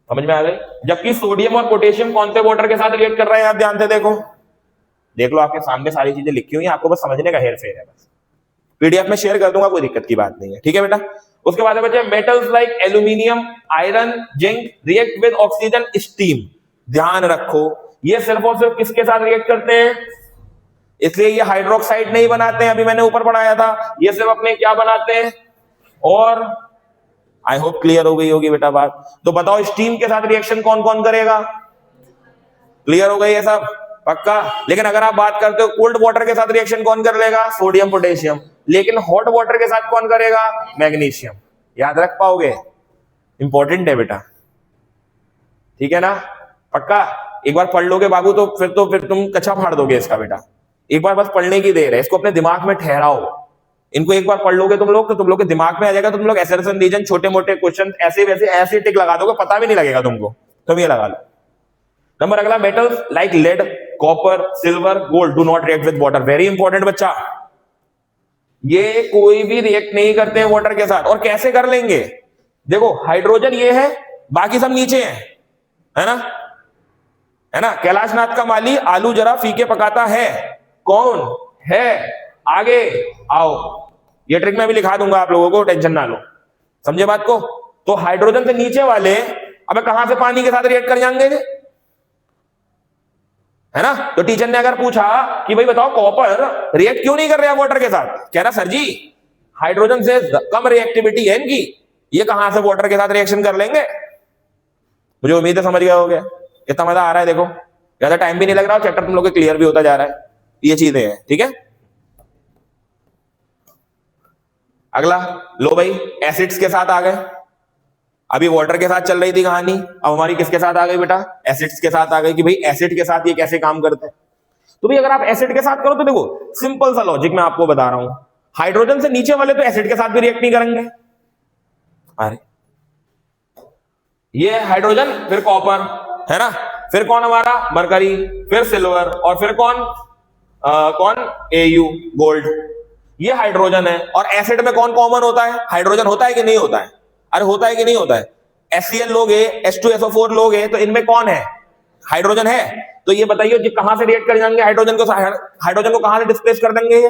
Speaker 1: समझ में आ गई? जबकि सोडियम और पोटेशियम कौन से वाटर के साथ रिएक्ट कर रहे हैं, आप ध्यान से देखो, देख लो, आपके सामने सारी चीजें लिखी हुई हैं, आपको बस समझने का हेर फेर है। बस पीडीएफ में शेयर कर दूंगा, कोई दिक्कत की बात नहीं है। ठीक है बेटा? उसके बाद है बच्चे metals like aluminium, iron, zinc react with oxygen steam. ध्यान रखो, ये सिर्फ और सिर्फ किसके साथ रिएक्ट करते हैं? इसलिए ये हाइड्रोक्साइड नहीं बनाते हैं, अभी मैंने ऊपर पढ़ाया था, ये सिर्फ अपने क्या बनाते हैं? और आई होप क्लियर हो गई होगी बेटा बात। तो बताओ स्टीम के साथ रिएक्शन कौन कौन करेगा? क्लियर हो गई है सब? पक्का? लेकिन अगर आप बात करते हो कोल्ड वाटर के साथ रिएक्शन कौन कर लेगा? Sodium potassium. लेकिन हॉट वाटर के साथ कौन करेगा? मैग्नीशियम। याद रख पाओगे? इंपॉर्टेंट है बेटा, ठीक है ना? पक्का? एक बार पढ़ लोगे बाबू तो फिर तुम कच्चा फाड़ दोगे इसका बेटा। एक बार बस पढ़ने की देर है, इसको अपने दिमाग में ठहराओ। इनको एक बार पढ़ लोगे तुम लोग तो तुम लोग के दिमाग में आ जाएगा, तो तुम लोग एसरसन रीजन छोटे मोटे क्वेश्चन ऐसे वैसे ऐसे टिक लगा दोगे, पता भी नहीं लगेगा तुमको। तुम ये लगा लो। नंबर अगला, metals like lead, copper, silver, gold do not react with water. Very important बच्चा, ये कोई भी रिएक्ट नहीं करते हैं वाटर के साथ। और कैसे कर लेंगे? देखो हाइड्रोजन ये है, बाकी सब नीचे है ना? है ना? कैलाश नाथ का माली आलू जरा फीके पकाता है, कौन है? आगे आओ, ये ट्रिक मैं भी लिखा दूंगा आप लोगों को, टेंशन ना लो। समझे बात को? तो हाइड्रोजन से नीचे वाले अब कहां से पानी के साथ रिएक्ट कर जाएंगे, है ना? तो टीचर ने अगर पूछा कि भाई बताओ कॉपर रिएक्ट क्यों नहीं कर रहा वाटर के साथ, कह रहा सर जी हाइड्रोजन से कम रिएक्टिविटी है इनकी, ये कहां से वाटर के साथ रिएक्शन कर लेंगे। मुझे उम्मीद है समझ गए होगे। कितना मजा आ रहा है देखो, ज्यादा टाइम भी नहीं लग रहा, चैप्टर तुम लोग के क्लियर भी होता जा रहा है। ये चीजें हैं, ठीक है? अगला लो भाई, एसिड्स के साथ आ गए। अभी वाटर के साथ चल रही थी कहानी, अब हमारी किसके साथ आ गई बेटा? एसिड्स के साथ आ गई कि भाई एसिड के साथ ये कैसे काम करते हैं। तो भाई अगर आप एसिड के साथ करो तो देखो सिंपल सा लॉजिक मैं आपको बता रहा हूं, हाइड्रोजन से नीचे वाले तो एसिड के साथ भी रिएक्ट नहीं करेंगे। अरे ये हाइड्रोजन, फिर कॉपर, है ना? फिर कौन हमारा मरकरी, फिर सिल्वर, और फिर कौन कौन Au गोल्ड। ये हाइड्रोजन है। और एसिड में कौन कॉमन होता है? हाइड्रोजन होता है कि नहीं होता है? अरे होता है कि नहीं होता है? HCl लोगे, H2SO4 लोगे, तो इनमें कौन है? हाइड्रोजन है। तो ये बताइए जी कहां से रिएक्ट कर जाएंगे हाइड्रोजन को कहां से डिस्प्लेस कर देंगे? ये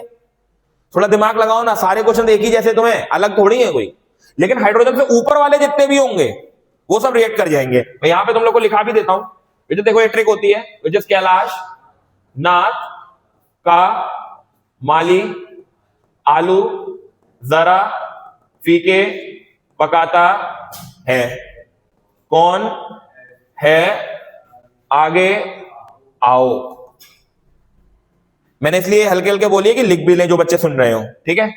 Speaker 1: थोड़ा दिमाग लगाओ ना, सारे क्वेश्चन एक ही जैसे तुम्हें, अलग थोड़ी है कोई। लेकिन हाइड्रोजन से ऊपर वाले जितने भी होंगे वो सब रिएक्ट कर जाएंगे। मैं यहां पे तुम लोग को लिखा भी देता हूं। ये देखो ये ट्रिक होती है, विच इज कैलाश, नाथ का, माली, आलू, जरा, फीके, पकाता है, कौन है, आगे आओ। मैंने इसलिए हल्के हल्के बोली है कि लिख भी लें जो बच्चे सुन रहे हो, ठीक है।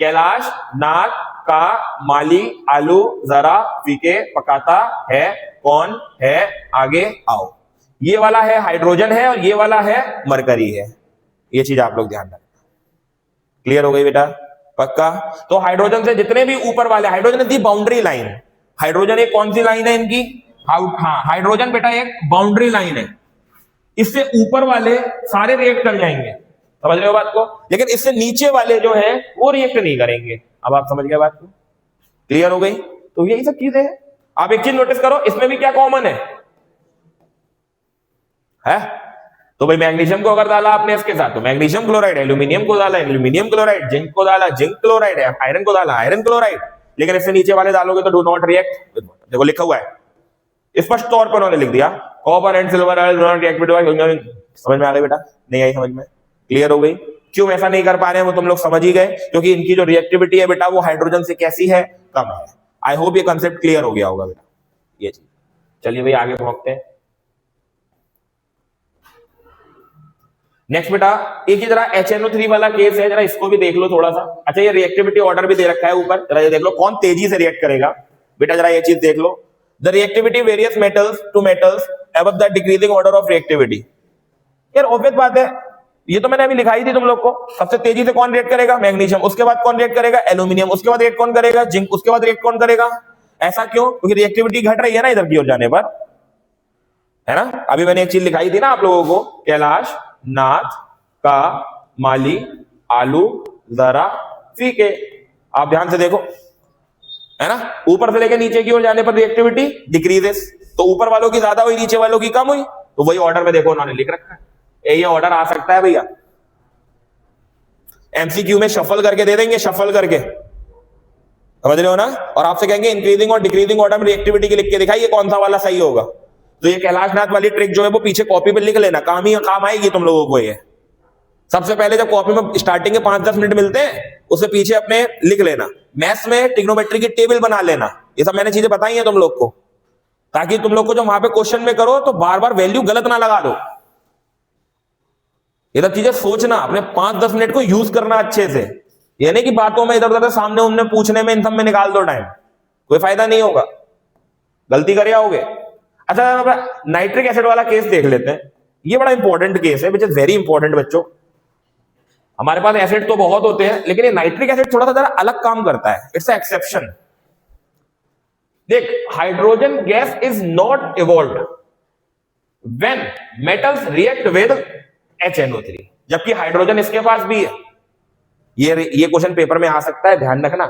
Speaker 1: कैलाश, नाथ का, माली, आलू, जरा, फीके, पकाता है, कौन है, आगे आओ। ये वाला है हाइड्रोजन है और ये वाला है मरकरी है। ये चीज आप लोग ध्यान रखना। क्लियर हो गई बेटा? पक्का? तो हाइड्रोजन से जितने भी ऊपर वाले, hydrogen is the boundary line. Hydrogen एक कौन सी लाइन है इनकी? हाँ, हाइड्रोजन बेटा एक बाउंड्री लाइन है। इससे ऊपर वाले सारे रिएक्ट कर जाएंगे, समझ रहे हो बात को? लेकिन इससे नीचे वाले जो है वो रिएक्ट नहीं करेंगे। अब आप समझ गए बात को? क्लियर हो गई? तो यही सब चीजें हैं। आप एक चीज नोटिस करो, इसमें भी क्या कॉमन है? तो भाई मैग्नीशियम को अगर डाला आपने इसके साथ तो मैग्नीशियम क्लोराइड, एल्यूमिनियम को डाला एल्यूमिनियम क्लोराइड, जिंक को डाला जिंक क्लोराइड, आयरन को डाला आयरन क्लोराइड। लेकिन इससे नीचे वाले डालोगे तो डू नॉट रिएक्ट। देखो लिखा हुआ है स्पष्ट तौर पर उन्होंने लिख दिया, copper and silver do not react with. समझ में आ गई बेटा? नहीं आई समझ में? क्लियर हो गई? क्यों ऐसा नहीं कर पा रहे हैं वो तुम लोग समझ ही गए, क्योंकि इनकी जो रिएक्टिविटी है बेटा वो हाइड्रोजन से कैसी है? कम है। आई होप ये कंसेप्ट क्लियर हो गया होगा बेटा ये चीज। चलिए भाई आगे पहुंचते हैं। नेक्स्ट बेटा एक ही जरा HNO3 वाला केस है, जरा इसको भी देख लो थोड़ा सा। अच्छा ये रिएक्टिविटी ऑर्डर भी दे रखा है ऊपर, जरा ये देख लो कौन तेजी से रिएक्ट करेगा बेटा। जरा ये चीज देख लो, the reactivity various metals to metals above the decreasing order of reactivity. यार ऑब्वियस बात है, ये तो मैंने अभी लिखाई थी तुम लोग को। सबसे तेजी से कौन रिएक्ट करेगा? मैग्नीशियम। उसके बाद कौन रिएक्ट करेगा? एल्यूमिनियम। उसके बाद रिएक्ट कौन करेगा? जिंक। उसके बाद रिएक्ट कौन करेगा? ऐसा क्यों? क्योंकि रिएक्टिविटी घट रही है ना इधर की ओर जाने पर, है ना। अभी मैंने एक चीज लिखाई थी ना आप लोगों को, कैलाश, नाथ का, माली, आलू, जरा, फीके। आप ध्यान से देखो, है ना। ऊपर से लेकर नीचे की ओर जाने पर रिएक्टिविटी डिक्रीजेस, तो ऊपर वालों की ज्यादा हुई, नीचे वालों की कम हुई। तो वही ऑर्डर में देखो उन्होंने लिख रखा है। ये ऑर्डर आ सकता है भैया, एमसीक्यू में शफल करके दे देंगे, शफल करके, समझ रहे हो ना। और आपसे कहेंगे इंक्रीजिंग और डिक्रीजिंग ऑर्डर में रिएक्टिविटी की लिख के दिखाइए कौन सा वाला सही होगा। तो ये कैलाशनाथ वाली ट्रिक जो है वो पीछे कॉपी पे लिख लेना, काम आएगी तुम लोगों को। ये सबसे पहले जब कॉपी में स्टार्टिंग के 5-10 मिनट मिलते हैं उससे पीछे अपने लिख लेना, मैथ्स में ट्रिग्नोमेट्री की टेबल बना लेना। ये सब मैंने चीजें बताई हैं तुम लोग को, ताकि तुम लोग को जो वहां पे क्वेश्चन में करो तो बार बार वैल्यू गलत ना लगा दो। ये सब चीजें सोचना, अपने 5-10 मिनट को यूज करना अच्छे से। ये नहीं कि बातों में इधर उधर सामने उमने पूछने में इन सब में निकाल दो टाइम, कोई फायदा नहीं होगा, गलती कर आओगे। अच्छा नाइट्रिक एसिड वाला केस देख लेते हैं। ये बड़ा इंपॉर्टेंट केस है, विच इज वेरी इंपॉर्टेंट बच्चों। हमारे पास एसिड तो बहुत होते हैं, लेकिन ये नाइट्रिक एसिड थोड़ा सा जरा अलग काम करता है, इट्स एक्सेप्शन। देख, hydrogen gas is not evolved when metals react with HNO3, जबकि हाइड्रोजन इसके पास भी है। ये क्वेश्चन पेपर में आ सकता है, ध्यान रखना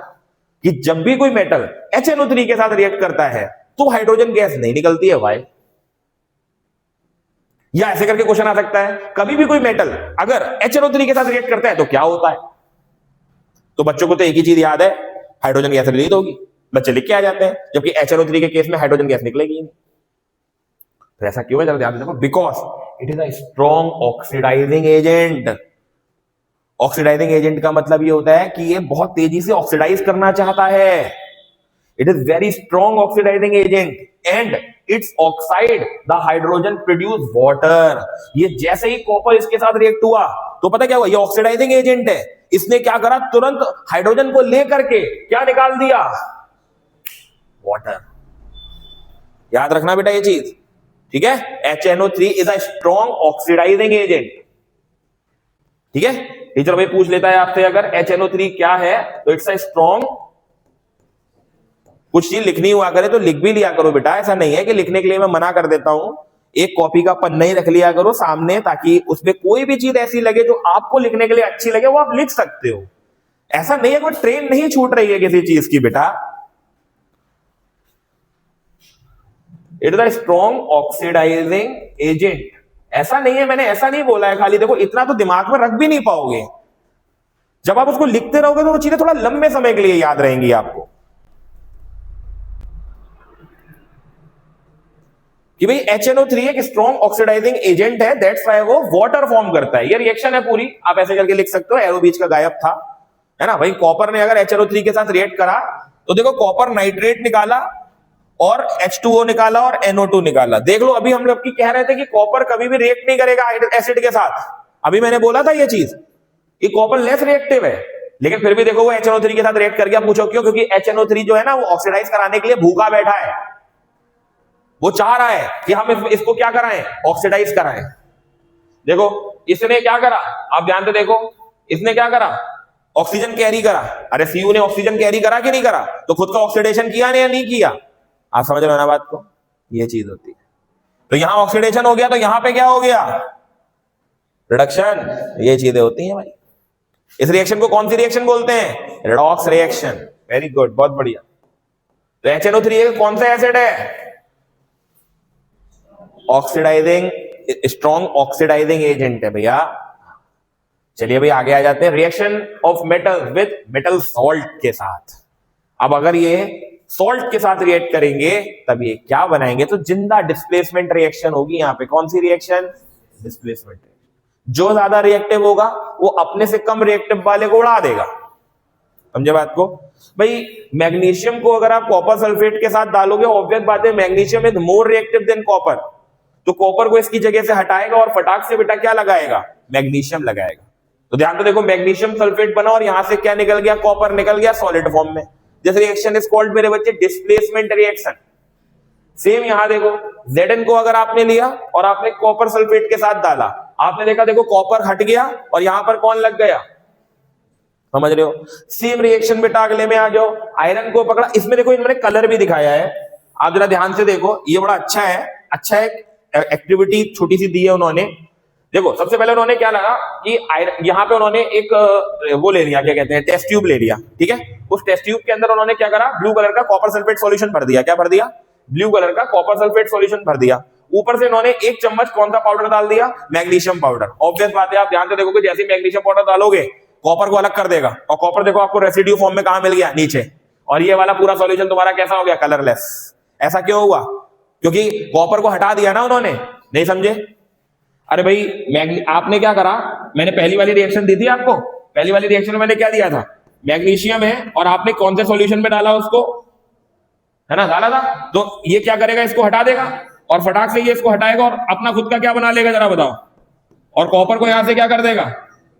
Speaker 1: कि जब भी कोई मेटल HNO3 के साथ रिएक्ट करता है तो हाइड्रोजन गैस नहीं निकलती है भाई। या ऐसे करके क्वेश्चन आ सकता है, कभी भी कोई मेटल अगर HNO3 के साथ रिएक्ट करता है तो क्या होता है। तो बच्चों को तो एक ही चीज याद है, हाइड्रोजन गैस रिलीज होगी, बच्चे लिख के आ जाते हैं। जबकि HNO3 के केस में हाइड्रोजन गैस निकलेगी नहीं। तो ऐसा क्यों है, जरा ध्यान से देखो। Because it is a strong oxidising agent. Oxidising agent का मतलब ये होता है कि ये बहुत तेजी से ऑक्सीडाइज करना चाहता है। It is very strong oxidising agent and its oxide the hydrogen produce water. ये जैसे ही कॉपर इसके साथ रिएक्ट हुआ तो पता क्या हुआ, ये ऑक्सीडाइजिंग एजेंट है। इसने क्या करा, तुरंत हाइड्रोजन को लेकर के क्या निकाल दिया, वाटर। याद रखना बेटा ये चीज, ठीक है। HNO3 is a strong oxidising agent, ठीक है। टीचर भाई पूछ लेता है आपसे अगर HNO3 क्या है तो इट्स अ स्ट्रॉन्ग, कुछ चीज लिखनी हुआ करे तो लिख भी लिया करो बेटा। ऐसा नहीं है कि लिखने के लिए मैं मना कर देता हूं, एक कॉपी का पन्ना ही रख लिया करो सामने, ताकि उसमें कोई भी चीज ऐसी लगे जो आपको लिखने के लिए अच्छी लगे वो आप लिख सकते हो। ऐसा नहीं है कोई ट्रेन नहीं छूट रही है किसी चीज की बेटा। It is a strong oxidising agent. ऐसा नहीं है, मैंने ऐसा नहीं बोला है खाली, देखो इतना तो दिमाग में रख भी नहीं पाओगे। जब आप उसको लिखते रहोगे तो वो चीजें थोड़ा लंबे समय के लिए याद रहेंगी आपको, कि भाई HNO3 एक स्ट्रॉन्ग ऑक्सीडाइजिंग एजेंट है, दैट्स व्हाई वो वाटर फॉर्म करता है। ये रिएक्शन है पूरी, आप ऐसे करके लिख सकते हो, एरो बीच का गायब था, है ना भाई। कॉपर ने अगर HNO3 के साथ रिएक्ट करा तो देखो कॉपर नाइट्रेट निकाला और H2O निकाला और NO2 निकाला। देख लो, अभी हम लोग की कह रहे थे कि कॉपर कभी भी रिएक्ट नहीं करेगा एसिड के साथ, अभी मैंने बोला था ये चीज कि कॉपर लेस रिएक्टिव है, लेकिन फिर भी देखो वो HNO3 के साथ रिएक्ट कर गया। पूछो क्यों? क्योंकि HNO3 जो है ना वो ऑक्सीडाइज कराने के लिए भूखा बैठा है, वो चाह रहा है कि हम इसको क्या कराएं, ऑक्सीडाइज कराएं। देखो इसने क्या करा, आप ध्यान से देखो, इसने क्या करा, ऑक्सीजन कैरी करा। अरे Cu ने ऑक्सीजन कैरी करा कि नहीं करा? तो खुद का ऑक्सीडेशन किया या नहीं किया? आप समझ रहे हो ना बात को? ये चीज होती है। तो यहां ऑक्सीडेशन हो गया तो यहां पे क्या हो गया, रिडक्शन। ये चीजें होती हैं भाई। इस रिएक्शन को कौन सी रिएक्शन बोलते हैं? Redox reaction. वेरी गुड, बहुत बढ़िया। तो HNO3 कौन सा एसिड है? ऑक्सीडाइजिंग, स्ट्रॉन्ग ऑक्सीडाइजिंग एजेंट है भैया। चलिए भाई आगे आ जाते हैं। Reaction of metal with metal salt के साथ। अब अगर ये सॉल्ट के साथ रिएक्ट करेंगे तब ये क्या बनाएंगे? तो जिंदा डिस्प्लेसमेंट रिएक्शन होगी यहां पे। कौन सी रिएक्शन? डिस्प्लेसमेंट। जो ज्यादा रिएक्टिव होगा वो अपने से कम रिएक्टिव वाले को उड़ा देगा। समझे बात को? भाई मैग्नीशियम को अगर आप कॉपर सल्फेट के साथ डालोगे, ऑब्वियस बात है magnesium is more reactive than copper, तो कॉपर को इसकी जगह से हटाएगा और फटाक से बेटा क्या लगाएगा? मैग्नीशियम लगाएगा। तो ध्यान तो देखो, मैग्नीशियम सल्फेट बना और यहां से क्या निकल गया? कॉपर निकल गया सॉलिड फॉर्म में। दिस रिएक्शन इज कॉल्ड मेरे बच्चे डिस्प्लेसमेंट रिएक्शन। सेम यहां देखो, Zn को अगर आपने लिया और आपने कॉपर सल्फेट के साथ डाला, आपने देखा देखो कॉपर हट गया और यहां पर कौन लग गया? समझ रहे हो? सेम रिएक्शन बेटा अगले में आ जाओ, आयरन को पकड़ा। इसमें देखो इन्होंने कलर भी दिखाया है, आप जरा ध्यान से देखो, ये बड़ा अच्छा है। अच्छा है, एक्टिविटी छोटी सी दी है उन्होंने। देखो सबसे पहले उन्होंने क्या लगा कि यहां पे उन्होंने एक वो ले लिया, क्या कहते हैं, टेस्ट ट्यूब ले लिया। ठीक है, उस टेस्ट ट्यूब के अंदर उन्होंने क्या करा? ब्लू कलर का कॉपर सल्फेट सॉल्यूशन भर दिया। क्या भर दिया? ब्लू कलर का कॉपर सल्फेट सॉल्यूशन भर दिया। ऊपर से इन्होंने 1 चम्मच कौन सा पाउडर डाल दिया? Magnesium powder. ऑब्वियस बात है, आप ध्यान से देखोगे जैसे मैग्नीशियम पाउडर डालोगे कॉपर को अलग कर देगा, और कॉपर देखो आपको रेसिड्यू फॉर्म में कहां मिल गया? नीचे। और ये वाला पूरा सॉल्यूशन तुम्हारा कैसा हो गया? कलरलेस। ऐसा क्यों हुआ? क्योंकि कॉपर को हटा दिया ना उन्होंने। नहीं समझे? अरे भाई आपने क्या करा, मैंने पहली वाली रिएक्शन दी थी आपको। पहली वाली रिएक्शन में मैंने क्या दिया था? मैग्नीशियम है और आपने कौन से सॉल्यूशन में डाला उसको, है ना, डाला था। तो ये क्या करेगा? इसको हटा देगा और फटाक से ये इसको हटाएगा और अपना खुद का क्या बना लेगा, जरा बताओ। और कॉपर को यहां से क्या कर देगा?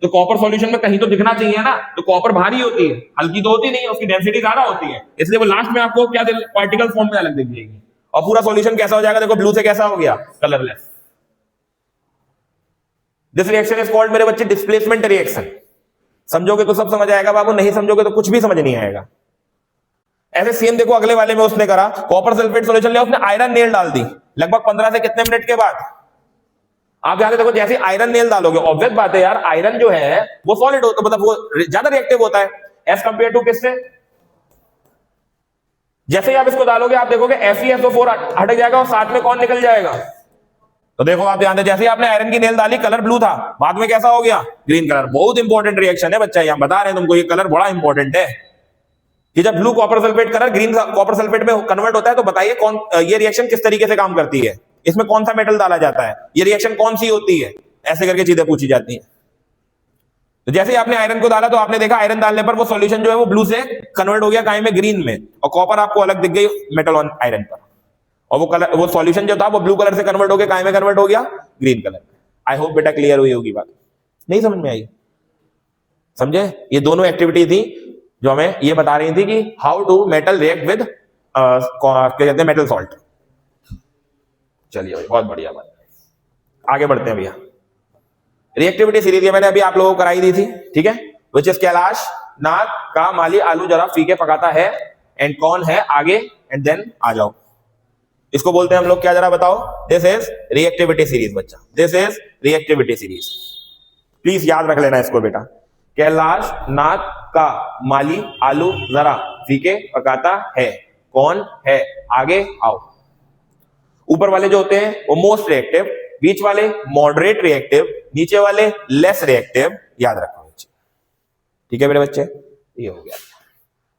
Speaker 1: तो कॉपर सॉल्यूशन में कहीं तो दिखना चाहिए ना। तो कॉपर भारी होती है, हल्की तो होती नहीं है, उसकी डेंसिटी ज्यादा होती है, इसलिए वो लास्ट में आपको क्या पार्टिकल फॉर्म में अलग दिख जाएगी। और पूरा सॉल्यूशन कैसा हो जाएगा? देखो ब्लू से कैसा हो गया? Colourless. This reaction is called मेरे बच्चे डिस्प्लेसमेंट रिएक्शन। समझोगे तो सब समझ आएगा बाबू, नहीं समझोगे तो कुछ भी समझ नहीं आएगा। ऐसे सेम देखो अगले वाले में उसने करा, कॉपर सल्फेट सॉल्यूशन लिया, उसने आयरन नेल डाल दी। लगभग 15 से कितने मिनट के बाद? आप ध्यान से देखो, जैसे आयरन नेल डालोगे, ऑब्वियस बात है यार, आयरन जो है वो सॉलिड होता, मतलब वो ज्यादा रिएक्टिव होता है एज कंपेयर टू किससे? जैसे ही आप इसको डालोगे आप देखोगे FeSO4 हट जाएगा और साथ में कौन निकल जाएगा? तो देखो आप ध्यान से, जैसे ही आपने आयरन की नेल डाली कलर ब्लू था, बाद में कैसा हो गया? Green colour. बहुत इंपॉर्टेंट रिएक्शन है बच्चा, यहां बता रहे हैं तुमको, ये कलर बड़ा इंपॉर्टेंट है कि जब blue copper sulphate colour green copper sulphate में कन्वर्ट होता है। तो बताइए कौन ये रिएक्शन किस तरीके से काम करती है? इसमें कौन सा मेटल डाला जाता है? ये रिएक्शन कौन सी होती है? ऐसे करके चीजें पूछी जाती हैं। तो जैसे ही आपने आयरन को डाला तो आपने देखा आयरन डालने पर वो सॉल्यूशन जो है वो ब्लू से कन्वर्ट हो गया काहे में? ग्रीन में। और कॉपर आपको अलग दिख गई मेटल ऑन आयरन पर, और वो कलर, वो सॉल्यूशन जो था वो ब्लू कलर से कन्वर्ट हो गया काहे में? कन्वर्ट हो गया ग्रीन कलर में। आई होप बेटा क्लियर हुई होगी बात। नहीं समझ में आई? समझे? ये दोनों एक्टिविटी थी जो हमें ये बता रही थी कि how to metal react with क्या कहते हैं, मेटल सॉल्ट। चलिए भाई बहुत बढ़िया बात, आगे बढ़ते हैं भैया। रिएक्टिविटी सीरीज ये मैंने अभी आप लोगों को कराई दी थी, ठीक है। विच इज कैलाश नाग का माली आलू जरा फीके पकाता है, एंड कौन है आगे, एंड देन आ जाओ। इसको बोलते हैं हम लोग क्या, जरा बताओ। दिस इज रिएक्टिविटी सीरीज बच्चा, this is reactivity series. Please याद रख लेना इसको बेटा। कैलाश नाथ का माली आलू जरा फीके पकाता है, कौन है, आगे आओ। ऊपर वाले जो होते हैं वो मोस्ट रिएक्टिव, बीच वाले मॉडरेट रिएक्टिव, नीचे वाले लेस रिएक्टिव। याद रखो बच्चे, ठीक है मेरे बच्चे, ये हो गया।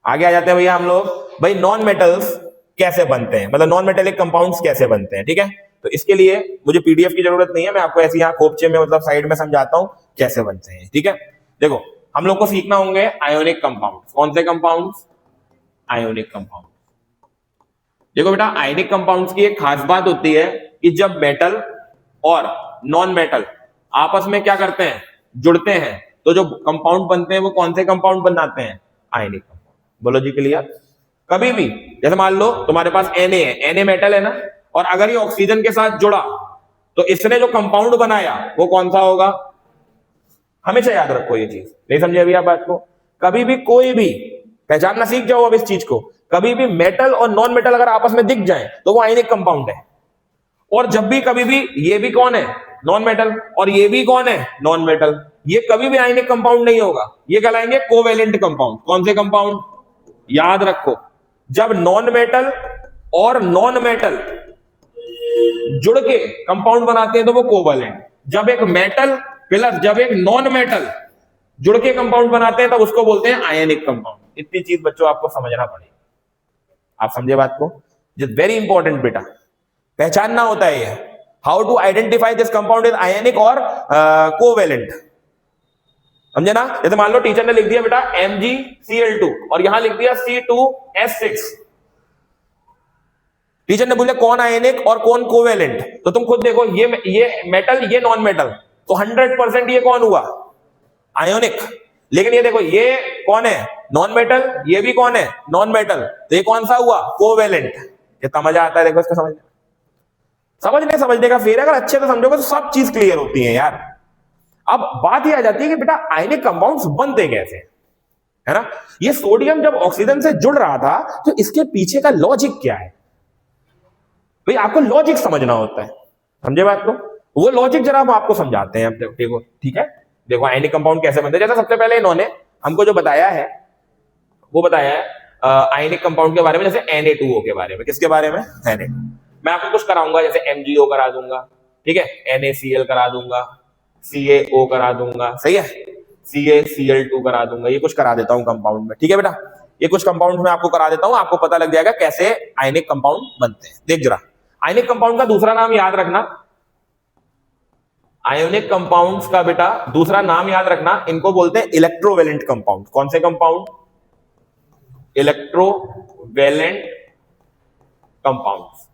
Speaker 1: आगे आ जाते हैं भैया हम लोग, भाई नॉन मेटल्स कैसे बनते हैं, मतलब नॉन मेटेलिक कंपाउंड्स कैसे बनते हैं। ठीक है, तो इसके लिए मुझे पीडीएफ की जरूरत नहीं है, मैं आपको ऐसे यहाँ खोपचे में मतलब साइड में समझाता हूं कैसे बनते हैं। ठीक है, देखो हम लोग को सीखना होंगे आयोनिक कंपाउंड। कौन से कंपाउंड्स, आयोनिक कंपाउंड। देखो बेटा, आयोनिक कंपाउंड्स की एक खास बात होती है कि जब मेटल और नॉन मेटल आपस में क्या करते हैं, जुड़ते हैं, तो जो कंपाउंड बनते हैं वो कौन से कंपाउंड बनाते हैं, आयोनिक कंपाउंड। बोलो जी क्लियर। कभी भी जैसे मान लो तुम्हारे पास Na है, Na मेटल है ना, और अगर ये ऑक्सीजन के साथ जुड़ा तो इसने जो कंपाउंड बनाया वो कौन सा होगा। हमेशा याद रखो ये चीज, नहीं समझे अभी आप बात को। कभी भी कोई भी पहचानना सीख जाओ अब इस चीज को, कभी भी मेटल और नॉन मेटल अगर आपस में दिख जाए तो वो आयनिक कंपाउंड है। और जब भी कभी भी ये भी कौन है, नॉन मेटल, और ये भी कौन है, नॉन मेटल, ये कभी भी आयनिक कंपाउंड नहीं होगा, ये कहलाएंगे कोवेलेंट कंपाउंड। कौन से कंपाउंड, याद रखो, जब नॉन मेटल और नॉन मेटल जुड़ के कंपाउंड बनाते हैं तो वो कोवेलेंट। जब एक मेटल प्लस जब एक नॉन मेटल जुड़ के कंपाउंड बनाते हैं तब उसको बोलते हैं आयनिक कंपाउंड। इतनी चीज बच्चों आपको समझना पड़ेगी। आप समझे बात को, जिस वेरी इंपॉर्टेंट बेटा, पहचानना होता है ये, how to identify this compound is ionic और कोवेलेंट। समझे ना। जैसे मान लो टीचर ने लिख दिया बेटा MgCl2 और यहां लिख दिया C2H6, टीचर ने बोला कौन आयनिक और कौन कोवेलेंट, तो तुम खुद देखो, ये मेटल ये नॉन मेटल, तो 100% ये कौन हुआ, आयोनिक। लेकिन ये देखो ये कौन है, नॉन मेटल, ये भी कौन है, नॉन मेटल, तो ये कौन सा हुआ, कोवेलेंट। कितना मजा आता है देखो इसको समझने का। फिर अगर अच्छे से समझोगे तो सब चीज क्लियर होती है यार। अब बात ये आ जाती है कि बेटा आयनिक कंपाउंड्स बनते कैसे, है ना। ये सोडियम जब ऑक्सीजन से जुड़ रहा था तो इसके पीछे का लॉजिक क्या है, भाई आपको लॉजिक समझना होता है। समझे बात को, वो लॉजिक जरा हम आपको समझाते हैं। देखो ठीक है, देखो आयनिक कंपाउंड कैसे बनते हैं। जैसे सबसे पहले इन्होंने हमको जो बताया है वो बताया है आयनिक कंपाउंड के बारे में, जैसे Na2O के बारे में। किसके बारे में, Na2। मैं आपको कुछ कराऊंगा, जैसे MgO करा दूंगा, ठीक है, NaCl करा दूंगा, CaO करा दूंगा, सही है, CaCl2 करा दूंगा, ये कुछ करा देता हूं कंपाउंड में। ठीक है बेटा, ये कुछ कंपाउंड में आपको करा देता हूं, आपको पता लग जाएगा कैसे आयनिक कंपाउंड बनते हैं। देख जरा, आयनिक कंपाउंड का दूसरा नाम याद रखना, आयोनिक कंपाउंड्स का बेटा दूसरा नाम याद रखना, इनको बोलते हैं इलेक्ट्रोवेलेंट कंपाउंड। कौन से कंपाउंड, इलेक्ट्रोवेलेंट कंपाउंड्स।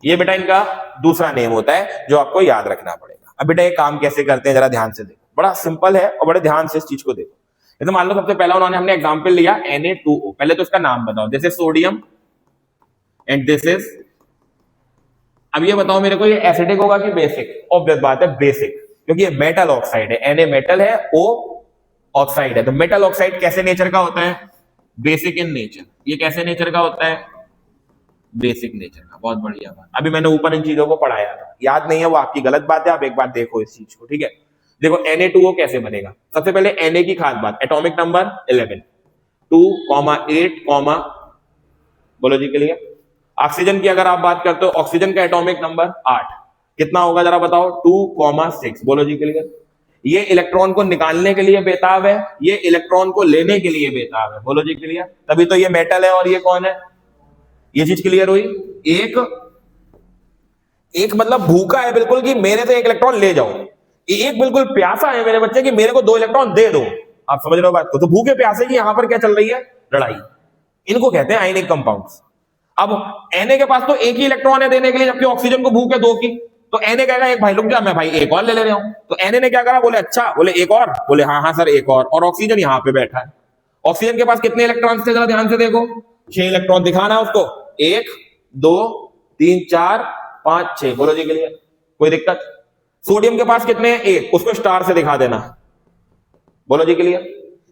Speaker 1: ये बेटा इनका दूसरा नेम होता है जो आपको याद रखना पड़ेगा। अब बेटा ये काम कैसे करते हैं जरा ध्यान से देखो, बड़ा सिंपल है और बड़े ध्यान से इस चीज को देखो। तो मान लो सबसे पहला उन्होंने हमने एग्जांपल लिया Na2O, पहले तो इसका नाम बताओ, this is sodium and this is, अब ये बताओ मेरे को ये एसिडिक होगा कि बेसिक। ऑब्वियस बात है बेसिक, क्योंकि ये मेटल ऑक्साइड है, Na मेटल है, O ऑक्साइड है। तो मेटल ऑक्साइड कैसे नेचर का होता है, बेसिक इन नेचर। ये कैसे नेचर का होता है, बेसिक नेचर का। बहुत बढ़िया बात, अभी मैंने ऊपर इन चीजों को पढ़ाया था, याद नहीं है वो आपकी गलत बात है, आप एक बार देखो इस चीज को। ठीक है, देखो Na2O कैसे बनेगा। सबसे पहले Na की खास बात, एटॉमिक नंबर 11, 2,8, बोलो जी के लिए। ऑक्सीजन की अगर आप बात करते हो, ऑक्सीजन का एटॉमिक नंबर 8, कितना होगा जरा बताओ, 2,6, बोलो जी के लिए। ये इलेक्ट्रॉन को निकालने के लिए बेताब है, ये इलेक्ट्रॉन को लेने के लिए बेताब है, बोलो जी क्लियर। तभी तो ये मेटल है और ये कौन है, ये चीज क्लियर हुई। एक मतलब भूखा है बिल्कुल कि मेरे से एक इलेक्ट्रॉन ले जाओ, एक बिल्कुल प्यासा है मेरे बच्चे कि मेरे को 2 इलेक्ट्रॉन दे दो। आप समझ रहे हो बात को। तो भूखे प्यासे की यहां पर क्या चल रही है, लड़ाई। इनको कहते हैं आयनिक कंपाउंड्स। अब Na के पास तो एक ही इलेक्ट्रॉन है देने के लिए, जबकि ऑक्सीजन को भूख है 2 की। तो Na कहेगा एक भाई रुक जा, मैं भाई एक और ले रहा हूं। तो Na ने क्या करा, बोले अच्छा, बोले एक और, बोले हाँ हाँ सर एक और ऑक्सीजन यहां पे बैठा है। ऑक्सीजन के पास कितने इलेक्ट्रॉन थे जरा ध्यान से देखो, 6 इलेक्ट्रॉन दिखाना है उसको, 1 2 3 4 5 6, बोलो जी के लिए, कोई दिक्कत। सोडियम के पास कितने हैं, 1, उसको स्टार से दिखा देना, बोलो जी के लिए।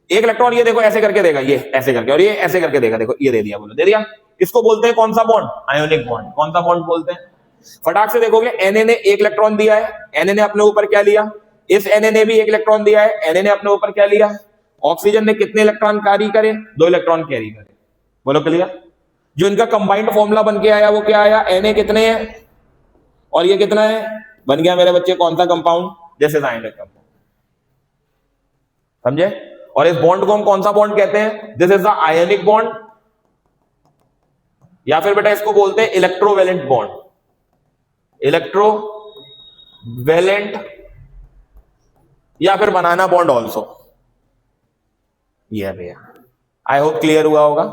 Speaker 1: 1 इलेक्ट्रॉन ये देखो ऐसे करके देगा, ये ऐसे करके, और ये ऐसे करके देगा, देखो ये दे दिया, बोलो दे दिया। इसको बोलते हैं कौन सा बॉन्ड? Ionic bond. कौन सा बॉन्ड बोलते हैं? फटाक से देखोगे, Na ने एक इलेक्ट्रॉन दिया है, Na ने अपने ऊपर क्या लिया, इस Na ने भी एक इलेक्ट्रॉन दिया है, Na ने अपने ऊपर क्या लिया, ऑक्सीजन ने कितने इलेक्ट्रॉन कैरी करे? 2 इलेक्ट्रॉन कैरी करे। बोलो क्लियर? जो इनका कंबाइंड फॉर्मूला बन के आया वो क्या आया? Na कितने है और ये कितना है? बन गया मेरे बच्चे कौन सा compound? This is ionic compound. समझे? और इस बॉन्ड को हम कौन सा बॉन्ड कहते हैं? This is the ionic bond, या फिर बेटा इसको बोलते हैं इलेक्ट्रोवेलेंट बॉन्ड। इलेक्ट्रोवेलेंट या फिर बनाना बॉन्ड ऑल्सो। ये भैया, आई होप क्लियर हुआ होगा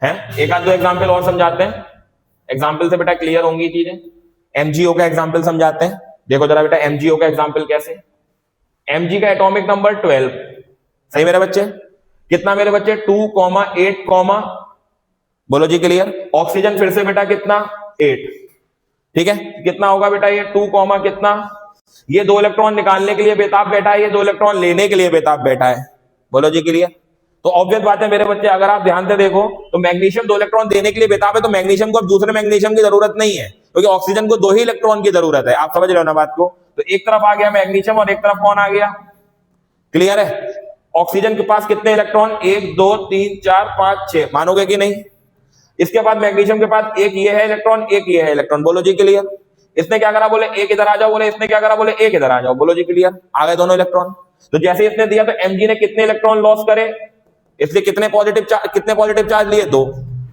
Speaker 1: है। एक आध दो एग्जाम्पल और समझाते हैं, एग्जाम्पल से बेटा क्लियर होंगी चीजें। एमजीओ का एग्जाम्पल समझाते हैं। देखो जरा बेटा एमजीओ का एग्जाम्पल कैसे। एमजी का एटॉमिक नंबर 12, सही मेरे बच्चे? कितना मेरे बच्चे? 2,8, बोलो जी क्लियर। ऑक्सीजन फिर से बेटा कितना? 8। ठीक है, कितना होगा बेटा ये 2, कितना? ये 2 इलेक्ट्रॉन निकालने के लिए बेताब बैठा है, ये 2 इलेक्ट्रॉन लेने के लिए बेताब बैठा है। बोलो जी क्लियर। तो ऑब्वियस बात है मेरे बच्चे, अगर आप ध्यान से देखो तो मैग्नीशियम 2 इलेक्ट्रॉन देने के लिए बेताब है, तो मैग्नीशियम को अब दूसरे मैग्नीशियम की जरूरत नहीं है, क्योंकि ऑक्सीजन को 2 ही इलेक्ट्रॉन की जरूरत है। आप समझ रहे हो ना बात को? तो एक तरफ आ गया मैग्नीशियम और एक तरफ कौन आ गया? क्लियर है? ऑक्सीजन के पास कितने इलेक्ट्रॉन? 1, 2, 3, 4, 5, 6। मानोगे कि नहीं? इसके बाद मैग्नीशियम के पास एक ये है इलेक्ट्रॉन, एक ये है इलेक्ट्रॉन। बोलो जी क्लियर। इसने क्या करा? बोले एक इधर आ जाओ, बोले इसने क्या करा? बोले एक इधर आ जाओ। बोलो जी क्लियर। आ गए दोनों इलेक्ट्रॉन। तो जैसे इसने दिया तो एमजी ने कितने इलेक्ट्रॉन लॉस करे? इसलिए कितने पॉजिटिव चार्ज लिए? 2।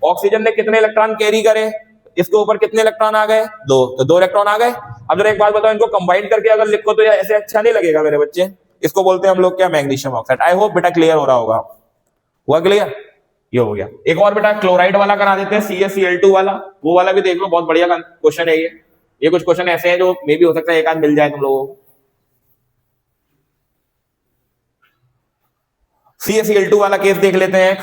Speaker 1: ऑक्सीजन ने कितने इलेक्ट्रॉन कैरी करे? इसके ऊपर कितने इलेक्ट्रॉन आ गए? 2। तो 2 इलेक्ट्रॉन आ गए। अब जरा एक बात बताओ, इनको कंबाइन करके अगर लिखो तो ऐसे अच्छा नहीं लगेगा मेरे बच्चे। इसको बोलते हैं हम लोग क्या? Magnesium oxide. आई होप बेटा क्लियर हो रहा होगा। हुआ क्लियर? ये हो गया। एक और बेटा क्लोराइड वाला करा देते हैं, CaCl2 वाला। वो वाला भी देख लो, बहुत बढ़िया क्वेश्चन है ये कुछ क्वेश्चन ऐसे हैं जो मे भी हो सकता है एक आध मिल जाए तुम लोगों को। CaCl2 वाला केस देख लेते हैं।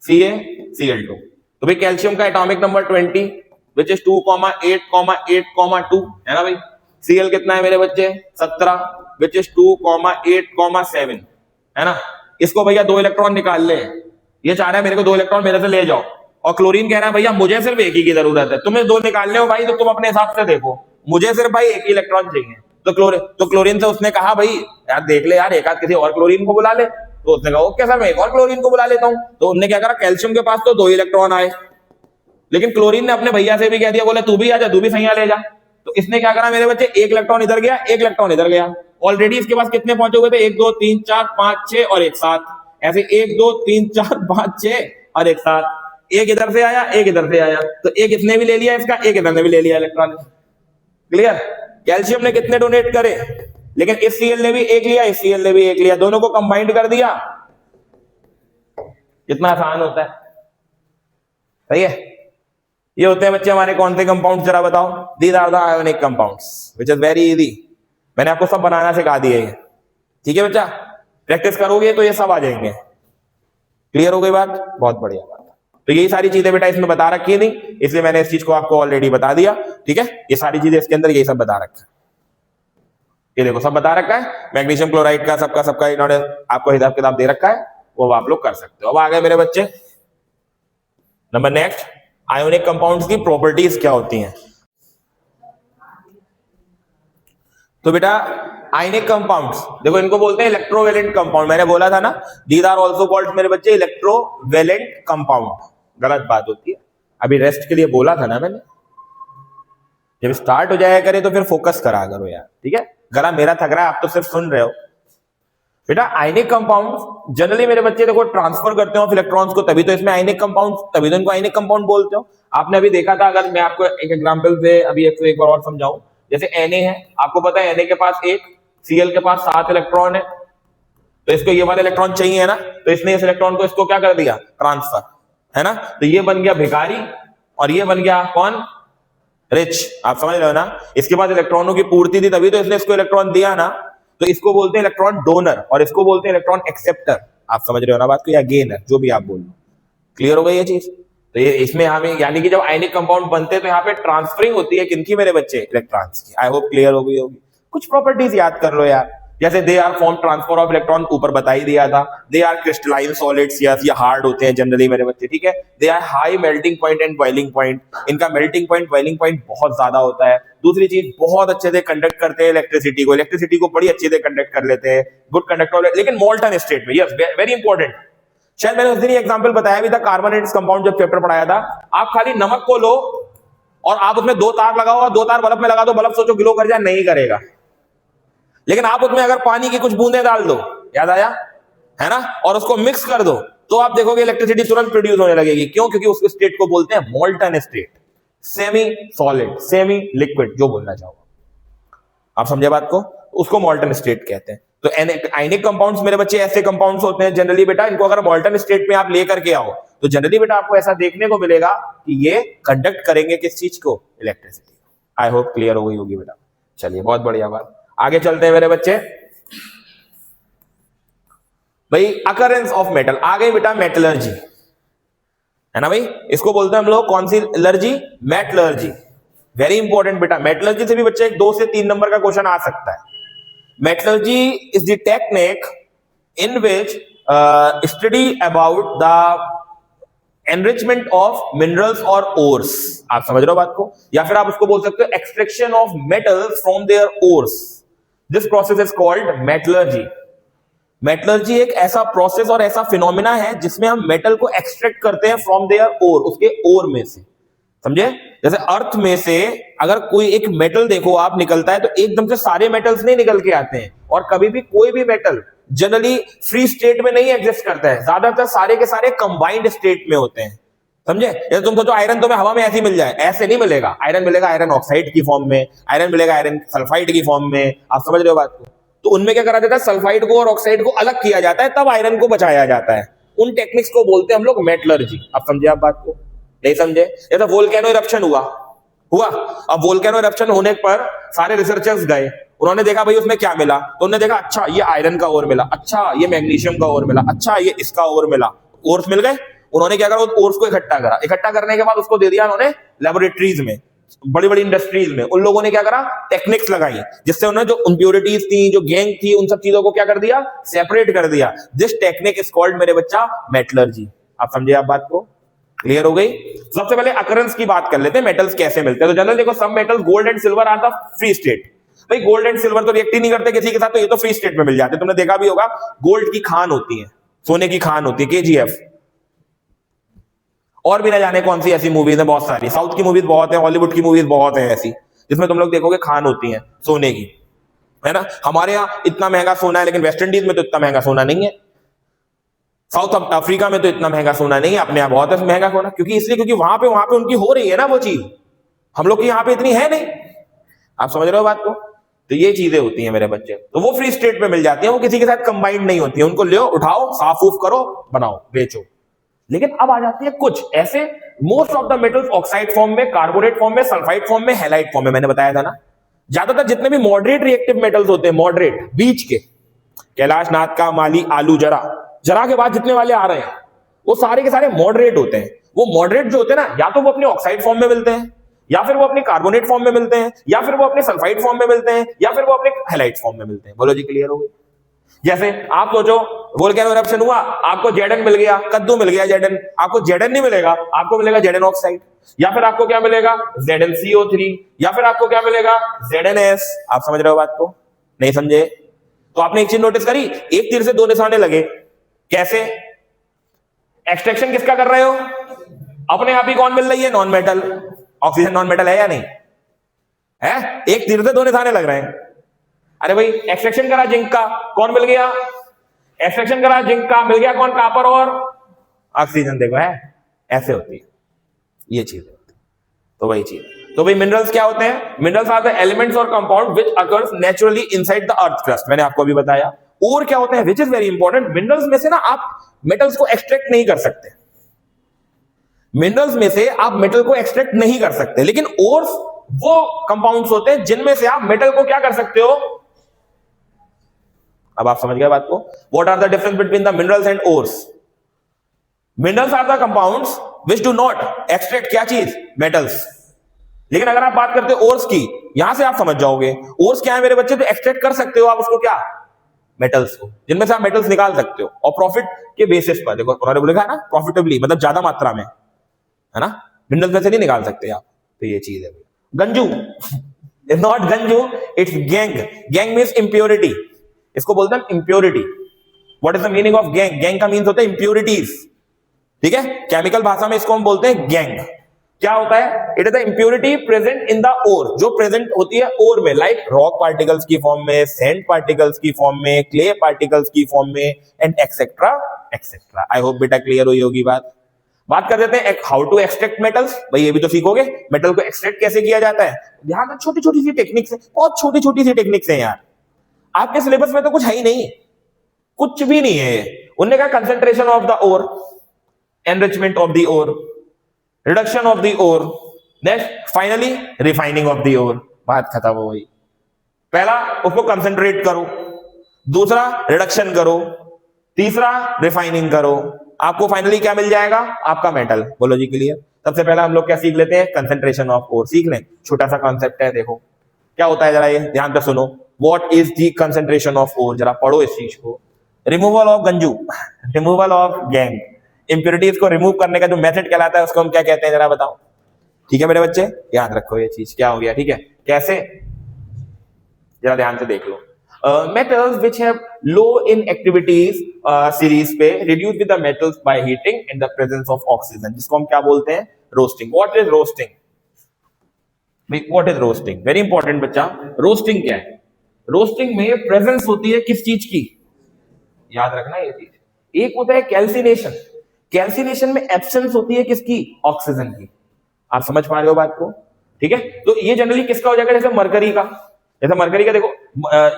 Speaker 1: CaCl2 तो भाई कैल्शियम का एटॉमिक नंबर 20 विच इज 2,8,8,2 है ना भाई। Cl कितना है मेरे बच्चे? 17 विच इज 2,8,7 है ना। इसको भैया 2 इलेक्ट्रॉन निकाल ले। ये चाह रहा है मेरे को 2 इलेक्ट्रॉन मेरे से ले जाओ, और क्लोरीन कह रहा है भैया मुझे सिर्फ एक ही की जरूरत है, तुम्हें 2 निकालने हो भाई तो तुम अपने हिसाब से देखो, मुझे सिर्फ भाई एक ही इलेक्ट्रॉन चाहिए। तो क्लोरीन से उसने कहा भाई यार देख ले यार, एक आध किसी और क्लोरीन को बुला ले। तो उसने कहा ओके सर, मैं एक और क्लोरीन को बुला लेता हूं। तो उन्होंने क्या करा? कैल्शियम के पास तो 2 इलेक्ट्रॉन आए, लेकिन क्लोरीन ने अपने भैया से भी कह दिया, बोले तू भी आ जा, तू भी सैया ले जा। तो इसने क्या करा मेरे बच्चे? 1 इलेक्ट्रॉन इधर गया, 1 इलेक्ट्रॉन इधर गया। ऑलरेडी इसके पास कितने पहुंचे हुए थे? 1, 2, 3, 4, 5, 6 और एक 7। ऐसे 1, 2, 3, 4, 5, 6 और एक 7। एक इधर से आया, एक इधर से आया, तो एक इसने भी ले लिया इसका, एक इधर ने भी ले लिया इलेक्ट्रॉन। क्लियर? कैल्शियम ने कितने डोनेट करे? लेकिन इस Cl ने भी एक लिया, इस Cl ने भी एक लिया, दोनों को कंबाइंड कर दिया। कितना आसान होता है, सही है। ये होते हैं बच्चे हमारे कौन से कंपाउंड, जरा बताओ। These are the ionic compounds which is very easy. मैंने आपको सब बनाना सिखा दिए, ठीक है बच्चा। प्रैक्टिस करोगे तो ये सब आ जाएंगे। क्लियर हो गई बात? बहुत बढ़िया बात। तो यही सारी चीजें बेटा इसमें बता रखी नहीं, इसलिए मैंने इस चीज को आपको ऑलरेडी बता दिया। ठीक है, ये सारी चीजें इसके अंदर यही सब बता रखा है। ये देखो सब बता रखा है, मैग्नीशियम क्लोराइड का सबका इन्होंने आपको हिसाब किताब दे रखा है, वो आप लोग कर सकते हो। अब आ गए मेरे बच्चे नंबर नेक्स्ट, आयोनिक कंपाउंड्स की प्रॉपर्टीज क्या होती हैं। तो बेटा आयनिक कंपाउंड्स देखो, इनको बोलते हैं इलेक्ट्रोवेलेंट कंपाउंड। मैंने बोला था ना, दीज आर आल्सो कॉल्ड मेरे बच्चे इलेक्ट्रोवेलेंट कंपाउंड। गलत बात होती है, अभी रेस्ट के लिए बोला था ना मैंने। जब स्टार्ट हो जाया करे तो फिर फोकस करा करो यार, ठीक है। गला मेरा थक रहा है, आप तो सिर्फ सुन रहे हो। बेटा आयनिक कंपाउंड जनरली मेरे बच्चे देखो ट्रांसफर करते हो इलेक्ट्रॉन्स को, तभी तो इसमें आयनिक कंपाउंड, तभी तो इनको आयनिक कंपाउंड बोलते हो। आपने अभी देखा था, अगर मैं आपको एक एग्जांपल से अभी एक बार और समझाऊं, जैसे Na है, आपको पता है Na के पास 1, Cl के पास 7 इलेक्ट्रॉन है, तो इसको ये वाला इलेक्ट्रॉन चाहिए है ना, तो इसने इस इलेक्ट्रॉन को इसको क्या कर दिया, ट्रांसफर, है ना। तो ये बन गया भिखारी और ये बन गया कौन, रिच। आप समझ रहे हो ना, इसके पास इलेक्ट्रॉनों की पूर्ति थी तभी तो इसने इसको इलेक्ट्रॉन दिया ना। तो इसको बोलते हैं इलेक्ट्रॉन डोनर और इसको बोलते हैं इलेक्ट्रॉन एक्सेप्टर। आप समझ रहे हो ना बात को, या गेनर, जो भी आप बोलो। क्लियर हो गई ये चीज। तो ये इसमें हमें यानी कि जब आयनिक कंपाउंड बनते हैं तो यहाँ पे ट्रांसफरिंग होती है किनकी मेरे बच्चे, इलेक्ट्रॉन्स की। आई होप क्लियर हो गई होगी। कुछ प्रॉपर्टीज याद कर लो यार, जैसे they are form transfer of electron, ऊपर बता ही दिया था। They are crystalline solids, yes ये हार्ड होते हैं जनरली मेरे बच्चे, ठीक है। They are high melting point and boiling point, इनका मेल्टिंग पॉइंट बॉइलिंग पॉइंट बहुत ज्यादा होता है। दूसरी चीज, बहुत अच्छे से कंडक्ट करते हैं इलेक्ट्रिसिटी को बड़ी अच्छे से कंडक्ट कर लेते हैं, गुड कंडक्टर, लेकिन मोल्टन स्टेट में, यस वेरी इंपॉर्टेंट। शायद मैंने उस दिन एग्जांपल बताया भी था कार्बोनेटेड कंपाउंड जब चैप्टर पढ़ाया था। आप खाली नमक को लो और आप उसमें 2 तार लगाओ, 2 तार बल्ब में लगा दो, बल्ब सोचो ग्लो कर जाए, नहीं करेगा। लेकिन आप उसमें अगर पानी की कुछ बूंदें डाल दो, याद आया है ना, और उसको मिक्स कर दो, तो आप देखोगे इलेक्ट्रिसिटी तुरंत प्रोड्यूस होने लगेगी। क्यों? क्योंकि उस स्टेट को बोलते हैं molten state, semi solid, semi liquid, जो बोलना चाहो आप, समझे बात को, उसको मोल्टन स्टेट कहते हैं। तो आयनिक कंपाउंड्स मेरे बच्चे ऐसे कंपाउंड्स होते हैं जनरली बेटा, इनको अगर मोल्टन स्टेट में आप लेकर के आओ तो जनरली बेटा आपको ऐसा देखने को मिलेगा कि ये कंडक्ट करेंगे किस चीज को, इलेक्ट्रिसिटी। आई होप क्लियर हो गई होगी बेटा। चलिए बहुत बढ़िया बात, आगे चलते हैं मेरे बच्चे। भाई अकरेंस ऑफ मेटल, आ गई बेटा मेटलर्जी, है ना भाई, इसको बोलते हैं हम लोग कौन सी एलर्जी, मेटलर्जी। वेरी इंपॉर्टेंट बेटा, मेटलर्जी से भी बच्चे 2 से 3 नंबर का क्वेश्चन आ सकता है। Metallurgy is the technique in which study about the enrichment of minerals और ओर्स, आप समझ रहे हो बात को, या फिर आप उसको बोल सकते हो extraction of metals from their ores. This process is called metallurgy. Metallurgy एक ऐसा प्रोसेस और ऐसा फिनोमिना है जिसमें हम मेटल को एक्सट्रैक्ट करते हैं फ्रॉम देयर ओर, उसके ओर में से, समझे। जैसे अर्थ में से अगर कोई एक मेटल देखो आप निकलता है, तो एकदम से सारे मेटल्स नहीं निकल के आते हैं, और कभी भी कोई भी मेटल जनरली फ्री स्टेट में नहीं एग्जिस्ट करता है, ज्यादातर सारे के सारे कंबाइंड स्टेट में होते हैं, समझे। जैसे तुम सोचो आयरन तुम्हें हवा में ऐसे ही मिल जाए, ऐसे नहीं मिलेगा। आयरन मिलेगा आयरन ऑक्साइड की फॉर्म में, आयरन मिलेगा आयरन सल्फाइड की फॉर्म में, आप समझ रहे हो बात को। तो उनमें क्या करा जाता है, सल्फाइड को और ऑक्साइड को अलग किया जाता है, तब आयरन को बचाया जाता है। उन टेक्निक्स को बोलते हैं हम लोग मेटलर्जी। आप समझे आप बात को, नहीं समझे। जैसे वोल्केनो इरप्शन हुआ, अब वोल्केनो इरप्शन होने पर सारे रिसर्चर्स गए, उन्होंने देखा भाई उसमें क्या मिला, तो उन्होंने देखा अच्छा ये आयरन का ओर मिला, अच्छा ये मैग्नीशियम का ओर मिला, अच्छा ये इसका ओर मिला, ओर्स मिल गए। उन्होंने क्या करा, ओर्स को इकट्ठा करा, इकट्ठा करने के बाद उसको दे दिया उन्होंने लेबोरेटरीज में, बड़ी बड़ी इंडस्ट्रीज में। उन लोगों ने क्या करा, टेक्निक्स लगाई, जिससे उन्होंने जो इंप्योरिटीज थी, जो गैंग थी, उन सब चीजों को क्या कर दिया, सेपरेट कर दिया। दिस टेक्निक इज कॉल्ड मेरे बच्चा मेटलर्जी। आप समझे आप बात को, क्लियर हो गई। सबसे पहले अकरेंस की बात कर लेते हैं, मेटल्स कैसे मिलते हैं। तो जनरल देखो, सब metals gold and silver are the free state. भाई गोल्ड एंड सिल्वर तो रिएक्ट ही नहीं करते किसी के साथ, तो ये तो फ्री स्टेट में मिल जाते हैं। तुमने देखा भी होगा, गोल्ड की खान होती है, सोने की खान होती है, KGF, और भी ना जाने कौन सी ऐसी मूवीज है, बहुत सारी साउथ की मूवीज बहुत है, हॉलीवुड की मूवीज बहुत है ऐसी, जिसमें तुम लोग देखोगे खान होती है सोने की, है ना। हमारे यहाँ इतना महंगा सोना है, लेकिन वेस्ट इंडीज में तो इतना महंगा सोना नहीं है, साउथ अफ्रीका में तो इतना महंगा सोना नहीं है, अपने यहाँ बहुत है महंगा सोना, क्योंकि इसलिए क्योंकि वहां पे उनकी हो रही है ना वो चीज, हम लोग की यहाँ पे इतनी है नहीं। आप समझ रहे हो बात को। तो ये चीजें होती हैं मेरे बच्चे, तो वो फ्री स्टेट में मिल जाती हैं, वो किसी के साथ कंबाइंड नहीं होती है। उनको ले उठाओ, साफ उफ करो, बनाओ, बेचो। लेकिन अब आ जाती है कुछ ऐसे, most of the metals oxide form में, कार्बोनेट फॉर्म में, सल्फाइड फॉर्म में, हैलाइड फॉर्म में, मैंने बताया था ना। ज्यादातर जितने भी मॉडरेट रिएक्टिव मेटल्स होते हैं, मॉडरेट बीच के, कैलाश नाथ का, माली, आलू, जरा के बाद जितने वाले आ रहे हैं, वो सारे के सारे मॉडरेट होते हैं। वो मॉडरेट जो होते हैं ना, या तो वो अपने ऑक्साइड फॉर्म में मिलते हैं, या फिर वो अपने कार्बोनेट फॉर्म में मिलते हैं, या फिर वो अपने सल्फाइड फॉर्म में मिलते हैं, या फिर वो अपने हैलाइड फॉर्म में मिलते हैं। बोलो जी, क्लियर हो गई। जैसे आप सोचो वोल्केनो इरप्शन हुआ, आपको जेडन मिल गया, कद्दू मिल गया जेडन, आपको जेडन नहीं मिलेगा, आपको मिलेगा जेडन ऑक्साइड, या फिर आपको क्या मिलेगा, ZnCO3, या फिर आपको क्या मिलेगा, ZnS। आप समझ रहे हो बात को, नहीं समझे। तो आपने एक चीज नोटिस करी, एक तीर से 2 निशाने लगे। कैसे? एक्सट्रैक्शन किसका कर रहे हो, अपने आप ही कौन मिल रही है, non metal. Oxygen non metal है या नहीं है, एक तीर से 2 निशाने लग रहे हैं। अरे भाई एक्सट्रैक्शन करा जिंक का, कौन मिल गया, एक्सट्रैक्शन करा जिंक का, मिल गया कौन, कॉपर और ऑक्सीजन। देखो है, ऐसे होती है ये चीज। तो वही चीज। तो भाई मिनरल्स क्या होते हैं, मिनरल्स आर द एलिमेंट्स और compound which occurs naturally inside the earth crust. मैंने आपको अभी बताया। और क्या होते हैं, विच इज वेरी इंपॉर्टेंट, मिनरल्स में से ना आप मेटल्स को एक्सट्रैक्ट नहीं कर सकते, मिनरल्स में से आप मेटल को एक्सट्रैक्ट नहीं कर सकते, लेकिन ओर्स वो कंपाउंड्स होते हैं जिनमें से आप मेटल को क्या कर सकते हो। अब आप समझ गए बात को। What are the difference between the minerals and ores. Minerals are the compounds which do not extract क्या चीज, मेटल्स। लेकिन अगर आप बात करते हो ओर्स की, यहां से आप समझ जाओगे ओर्स क्या है मेरे बच्चे, तो एक्सट्रैक्ट कर सकते हो आप उसको, क्या मेटल्स को, जिनमें से आप मेटल्स निकाल सकते हो और प्रॉफिट के बेसिस पर। देखो उन्होंने बोला ना प्रॉफिटेबली, मतलब ज्यादा मात्रा में, है ना, मिनरल्स में से नहीं निकाल सकते आप। तो ये चीज है। Ganju is not Ganju, it's gang. Gang means impurity, इसको बोलते हैं impurity. What is the meaning of gang? Gang का मीन्स होता है इंप्योरिटीज, ठीक है। केमिकल भाषा में इसको हम बोलते हैं गैंग। क्या होता है? It is the impurity present in the ore, जो प्रेजेंट होती है ओर में, लाइक रॉक पार्टिकल्स की फॉर्म में, सैंड पार्टिकल्स की फॉर्म में, क्ले पार्टिकल्स की फॉर्म में, and etcetera etcetera. I hope बेटा क्लियर हुई होगी बात कर देते हैं हाउ टू एक्सट्रैक्ट मेटल्स। भाई ये भी तो सीखोगे, मेटल को एक्सट्रैक्ट कैसे किया जाता है। ध्यान में छोटी छोटी सी टेक्निक्स है, बहुत छोटी छोटी सी टेक्निक्स है यार। आपके सिलेबस में तो कुछ है ही नहीं, कुछ भी नहीं है। उन्होंने कहा concentration of the ore, enrichment of the ore, reduction of the ore, next finally refining of the ore. बात खत्म हो गई। पहला उसको कंसेंट्रेट करो, दूसरा रिडक्शन करो, तीसरा रिफाइनिंग करो, आपको फाइनली क्या मिल जाएगा? आपका मेटल। बोलो जी क्लियर। सबसे पहला हम लोग क्या सीख लेते हैं? कंसेंट्रेशन ऑफ ओर सीख लें। छोटा सा कॉन्सेप्ट है, देखो क्या होता है, जरा ये ध्यान से सुनो। What is the concentration of ore? जरा पढ़ो इस चीज को। Removal of gangue, removal of gangue, impurities को रिमूव करने का जो मेथड कहलाता है उसको हम क्या कहते हैं, जरा बताओ। ठीक है मेरे बच्चे, याद रखो ये चीज। क्या हो गया? ठीक है, कैसे, जरा ध्यान से देख लो। Metals which have low in activities series पे reduce with the metals by heating in the presence of oxygen, जिसको हम क्या बोलते हैं? Roasting. What is roasting? What is roasting? Very important बच्चा। रोस्टिंग क्या है? रोस्टिंग में प्रेजेंस होती है किस चीज की? याद रखना ये चीज। एक होता है कैल्सिनेशन, कैल्सिनेशन में एब्सेंस होती है किसकी? ऑक्सीजन की। आप समझ पा रहे हो बात को? ठीक है, तो ये जनरली किसका हो जाएगा? जैसे मरकरी का, जैसे मरकरी का देखो,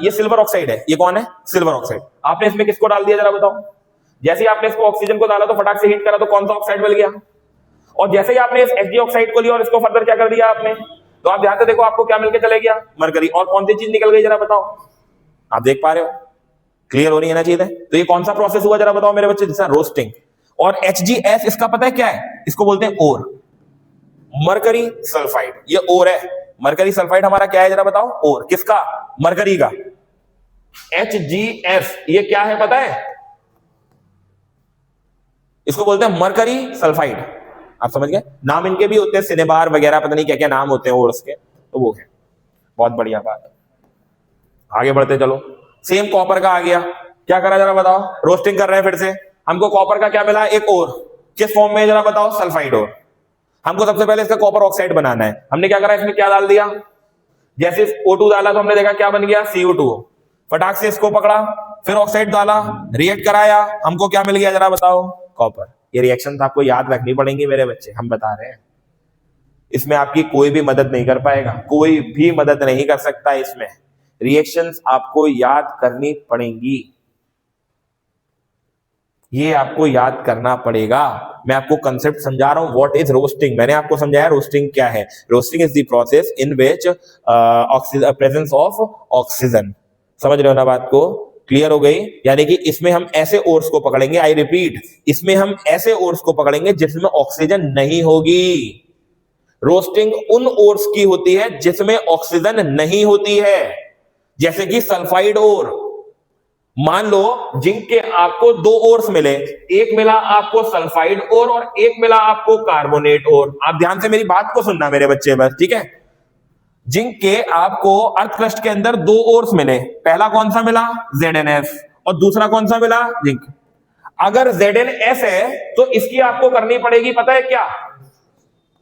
Speaker 1: ये सिल्वर ऑक्साइड है, ये कौन है? Silver oxide. आपने इसमें किसको डाल दिया, जरा बताओ। जैसे ही आपने इसको ऑक्सीजन को डाला तो फटाक से हीट करा तो कौन सा ऑक्साइड मिल गया? और जैसे ही आपने इस Hg ऑक्साइड को लिया और इसको फर्दर क्या कर दिया आपने, तो आप ध्यान से देखो आपको क्या मिलकर चले गया? मरकरी। और कौन सी चीज निकल गई, जरा बताओ। आप देख पा रहे हो? क्लियर हो रही है ना चीजें? तो ये कौन सा प्रोसेस हुआ, जरा बताओ मेरे बच्चे? जैसा रोस्टिंग। और HgS इसका पता है क्या है? इसको बोलते हैं ओर, मरकरी सल्फाइड। ये ओर है। मरकरी सल्फाइड हमारा क्या है, जरा बताओ? ओर। किसका? मरकरी का। HgS ये क्या है पता है? इसको बोलते हैं मरकरी सल्फाइड। आप समझ गए? नाम इनके भी होते हैं, सिनेबार वगैरह, पता नहीं क्या क्या नाम होते हैं ओर्स के, तो वो है। बहुत बढ़िया बात। आगे बढ़ते चलो। सेम कॉपर का आ गया, क्या करा जरा बताओ? रोस्टिंग कर रहे हैं फिर से। हमको कॉपर का क्या मिला? एक ओर। किस फॉर्म में, जरा बताओ? Sulphide ore. हमको सबसे पहले इसका कॉपर ऑक्साइड बनाना है। हमने क्या करा? इसमें क्या डाल दिया? जैसे O2 डाला तो हमने देखा क्या बन गया? CO2। फटाक से इसको पकड़ा, फिर ऑक्साइड डाला, रिएक्ट कराया, हमको क्या मिल गया, जरा बताओ? कॉपर। ये रिएक्शन आपको याद रखनी पड़ेंगी मेरे बच्चे, हम बता रहे हैं। इसमें आपकी कोई भी मदद नहीं कर पाएगा, कोई भी मदद नहीं कर सकता इसमें। रिएक्शंस आपको याद करनी पड़ेंगी, ये आपको याद करना पड़ेगा। मैं आपको कंसेप्ट समझा रहा हूं। What is roasting? मैंने आपको समझाया रोस्टिंग क्या है। Roasting is the process in which presence of oxygen. समझ रहे हो ना बात को? क्लियर हो गई? यानी कि इसमें हम ऐसे ओर्स को पकड़ेंगे, आई रिपीट, इसमें हम ऐसे ओर्स को पकड़ेंगे जिसमें ऑक्सीजन नहीं होगी। रोस्टिंग उन ओर्स की होती है जिसमें ऑक्सीजन नहीं होती है, जैसे कि सल्फाइड ओर। मान लो जिंक के आपको दो ओर्स मिले, एक मिला आपको सल्फाइड ओर और एक मिला आपको कार्बोनेट ओर। आप ध्यान से मेरी बात को सुनना मेरे बच्चे बस, ठीक है। जिंक के आपको अर्थ क्रस्ट के अंदर दो ओर्स मिले, पहला कौन सा मिला? ZnS, और दूसरा कौन सा मिला? जिंक। अगर ZnS है तो इसकी आपको करनी पड़ेगी, पता है क्या?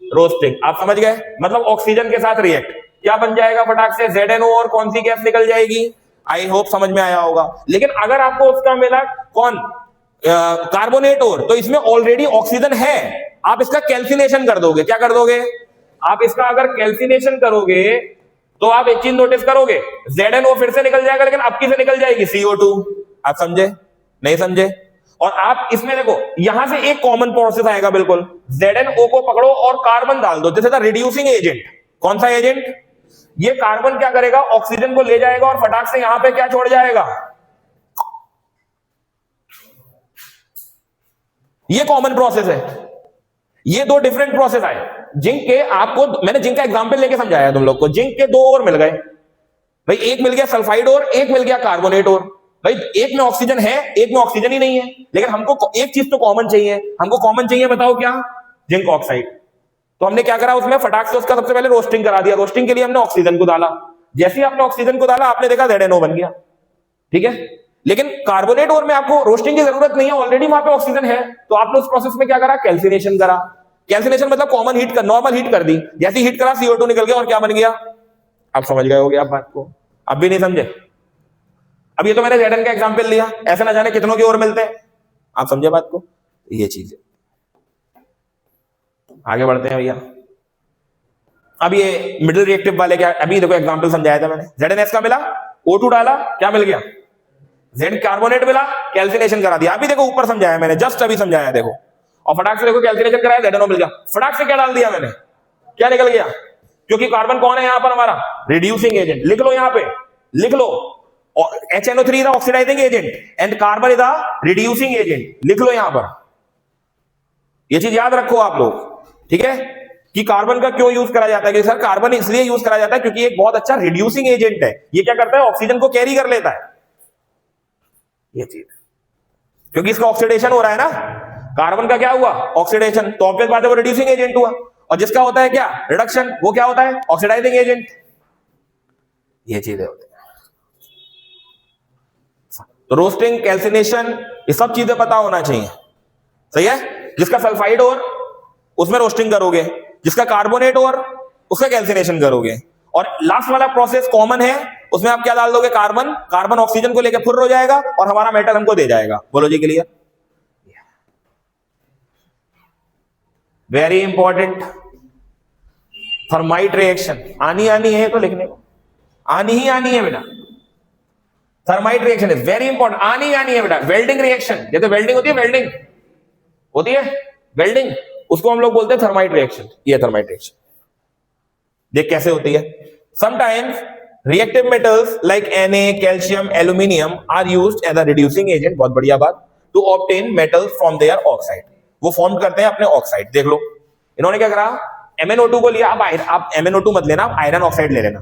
Speaker 1: रोस्टिंग। आप समझ गए? मतलब ऑक्सीजन के साथ रिएक्ट, क्या बन जाएगा फटाक से? ZnO और कौन सी गैस निकल जाएगी? आई होप समझ में आया होगा। लेकिन अगर आपको उसका मिला कौन? कार्बोनेट ओर, तो इसमें ऑलरेडी ऑक्सीजन है, आप इसका कैल्सिनेशन कर दोगे। क्या कर दोगे? आप इसका अगर कैल्सिनेशन करोगे तो आप एक चीज नोटिस करोगे, ZnO फिर से निकल जाएगा, लेकिन अब किसे निकल जाएगी? CO2। आप समझे? नहीं समझे? और आप इसमें देखो, यहां से एक कॉमन प्रोसेस आएगा बिल्कुल। ZnO को पकड़ो और कार्बन डाल दो, जैसे रिड्यूसिंग एजेंट। कौन सा एजेंट? ये कार्बन क्या करेगा? ऑक्सीजन को ले जाएगा और फटाक से यहां पे क्या छोड़ जाएगा? ये कॉमन प्रोसेस है। ये दो डिफरेंट प्रोसेस आए। जिंक के आपको मैंने जिंक का एग्जांपल लेके समझाया तुम लोग को। जिंक के दो ओर मिल गए भाई, एक मिल गया सल्फाइड ओर, एक मिल गया कार्बोनेट ओर। भाई एक में ऑक्सीजन है, एक में ऑक्सीजन ही नहीं है, लेकिन हमको एक चीज तो कॉमन चाहिए, हमको कॉमन चाहिए, बताओ क्या? Zinc oxide. तो हमने क्या करा उसमें, फटाक से उसका सबसे पहले रोस्टिंग करा दिया। रोस्टिंग के लिए हमने ऑक्सीजन को डाला। जैसे ही आपने ऑक्सीजन को डाला, आपने देखा ZNO बन गया, ठीक है। लेकिन कार्बोनेट और में आपको रोस्टिंग की जरूरत नहीं है, ऑलरेडी वहां पे ऑक्सीजन है। तो आपने उस प्रोसेस में क्या करा? कैल्सिनेशन करा। कैल्सिनेशन मतलब कॉमन हीट कर, नॉर्मल हीट कर दी। जैसी हीट करा, CO2 निकल गया और क्या बन गया? आप समझ गए होगे आप बात को? अब भी नहीं समझे? अब ये तो मैंने Zn का एग्जांपल लिया, ऐसे ना जाने कितनों की ओर मिलते हैं। आप समझे बात को? ये चीज है। आगे बढ़ते हैं भैया। अब ये मिडिल रिएक्टिव वाले क्या, अभी देखो एग्जांपल समझाया था मैंने। ZnS का मिला, O2 डाला, क्या मिल गया? Z कार्बोनेट मिला, कैल्सिनेशन करा दिया। अभी देखो ऊपर समझाया मैंने, जस्ट अभी समझाया देखो। और फटाक से देखो कैल्सिनेशन कराया, ZNO मिल गया। फटाक से क्या डाल दिया मैंने? क्या निकल गया? क्योंकि कार्बन कौन है यहां पर हमारा? Reducing agent. लिख लो यहां पे, लिख लो। HNO3 is oxidising agent and carbon is reducing agent. लिख लो यहां पर, ये चीज याद रखो आप लोग, ठीक है। कि कार्बन का क्यों यूज करा जाता है? कि सर कार्बन इसलिए यूज करा जाता है क्योंकि एक बहुत अच्छा रिड्यूसिंग एजेंट है। ये क्या करता है? ऑक्सीजन को कैरी कर लेता है, ये चीज। क्योंकि इसका ऑक्सीडेशन हो रहा है ना, कार्बन का क्या हुआ? ऑक्सीडेशन। तो ऑब्वियस बात है वो रिड्यूसिंग एजेंट हुआ। और जिसका होता है क्या? रिडक्शन, वो क्या होता है? Oxidising agent. ये चीजें होती है। तो रोस्टिंग, कैल्सिनेशन, ये सब चीजें पता होना चाहिए, सही है। जिसका सल्फाइड और उसमें रोस्टिंग करोगे, जिसका कार्बोनेट और उसका कैल्सिनेशन करोगे। और लास्ट वाला प्रोसेस कॉमन है, उसमें आप क्या डाल दोगे? कार्बन। कार्बन ऑक्सीजन को लेकर फुर्र हो जाएगा और हमारा मेटल हमको दे जाएगा। बोलो जी clear? Very important, thermite reaction आनी है तो लिखने को आनी है बेटा। Thermite reaction is very important, आनी है बेटा। वेल्डिंग रिएक्शन, जैसे वेल्डिंग होती है, वेल्डिंग होती है, वेल्डिंग, उसको हम लोग बोलते हैं थर्माइट रिएक्शन। ये थर्माइट रिएक्शन देख कैसे होती है। Sometimes reactive metals like Na, calcium, aluminium are used as a reducing agent, बहुत बढ़िया बात, to obtain metals from their oxide. वो फॉर्म करते हैं अपने ऑक्साइड। देख लो इन्होंने क्या करा, MnO2 को लिया। आप MnO2 मत लेना, आप आयरन ऑक्साइड ले लेना।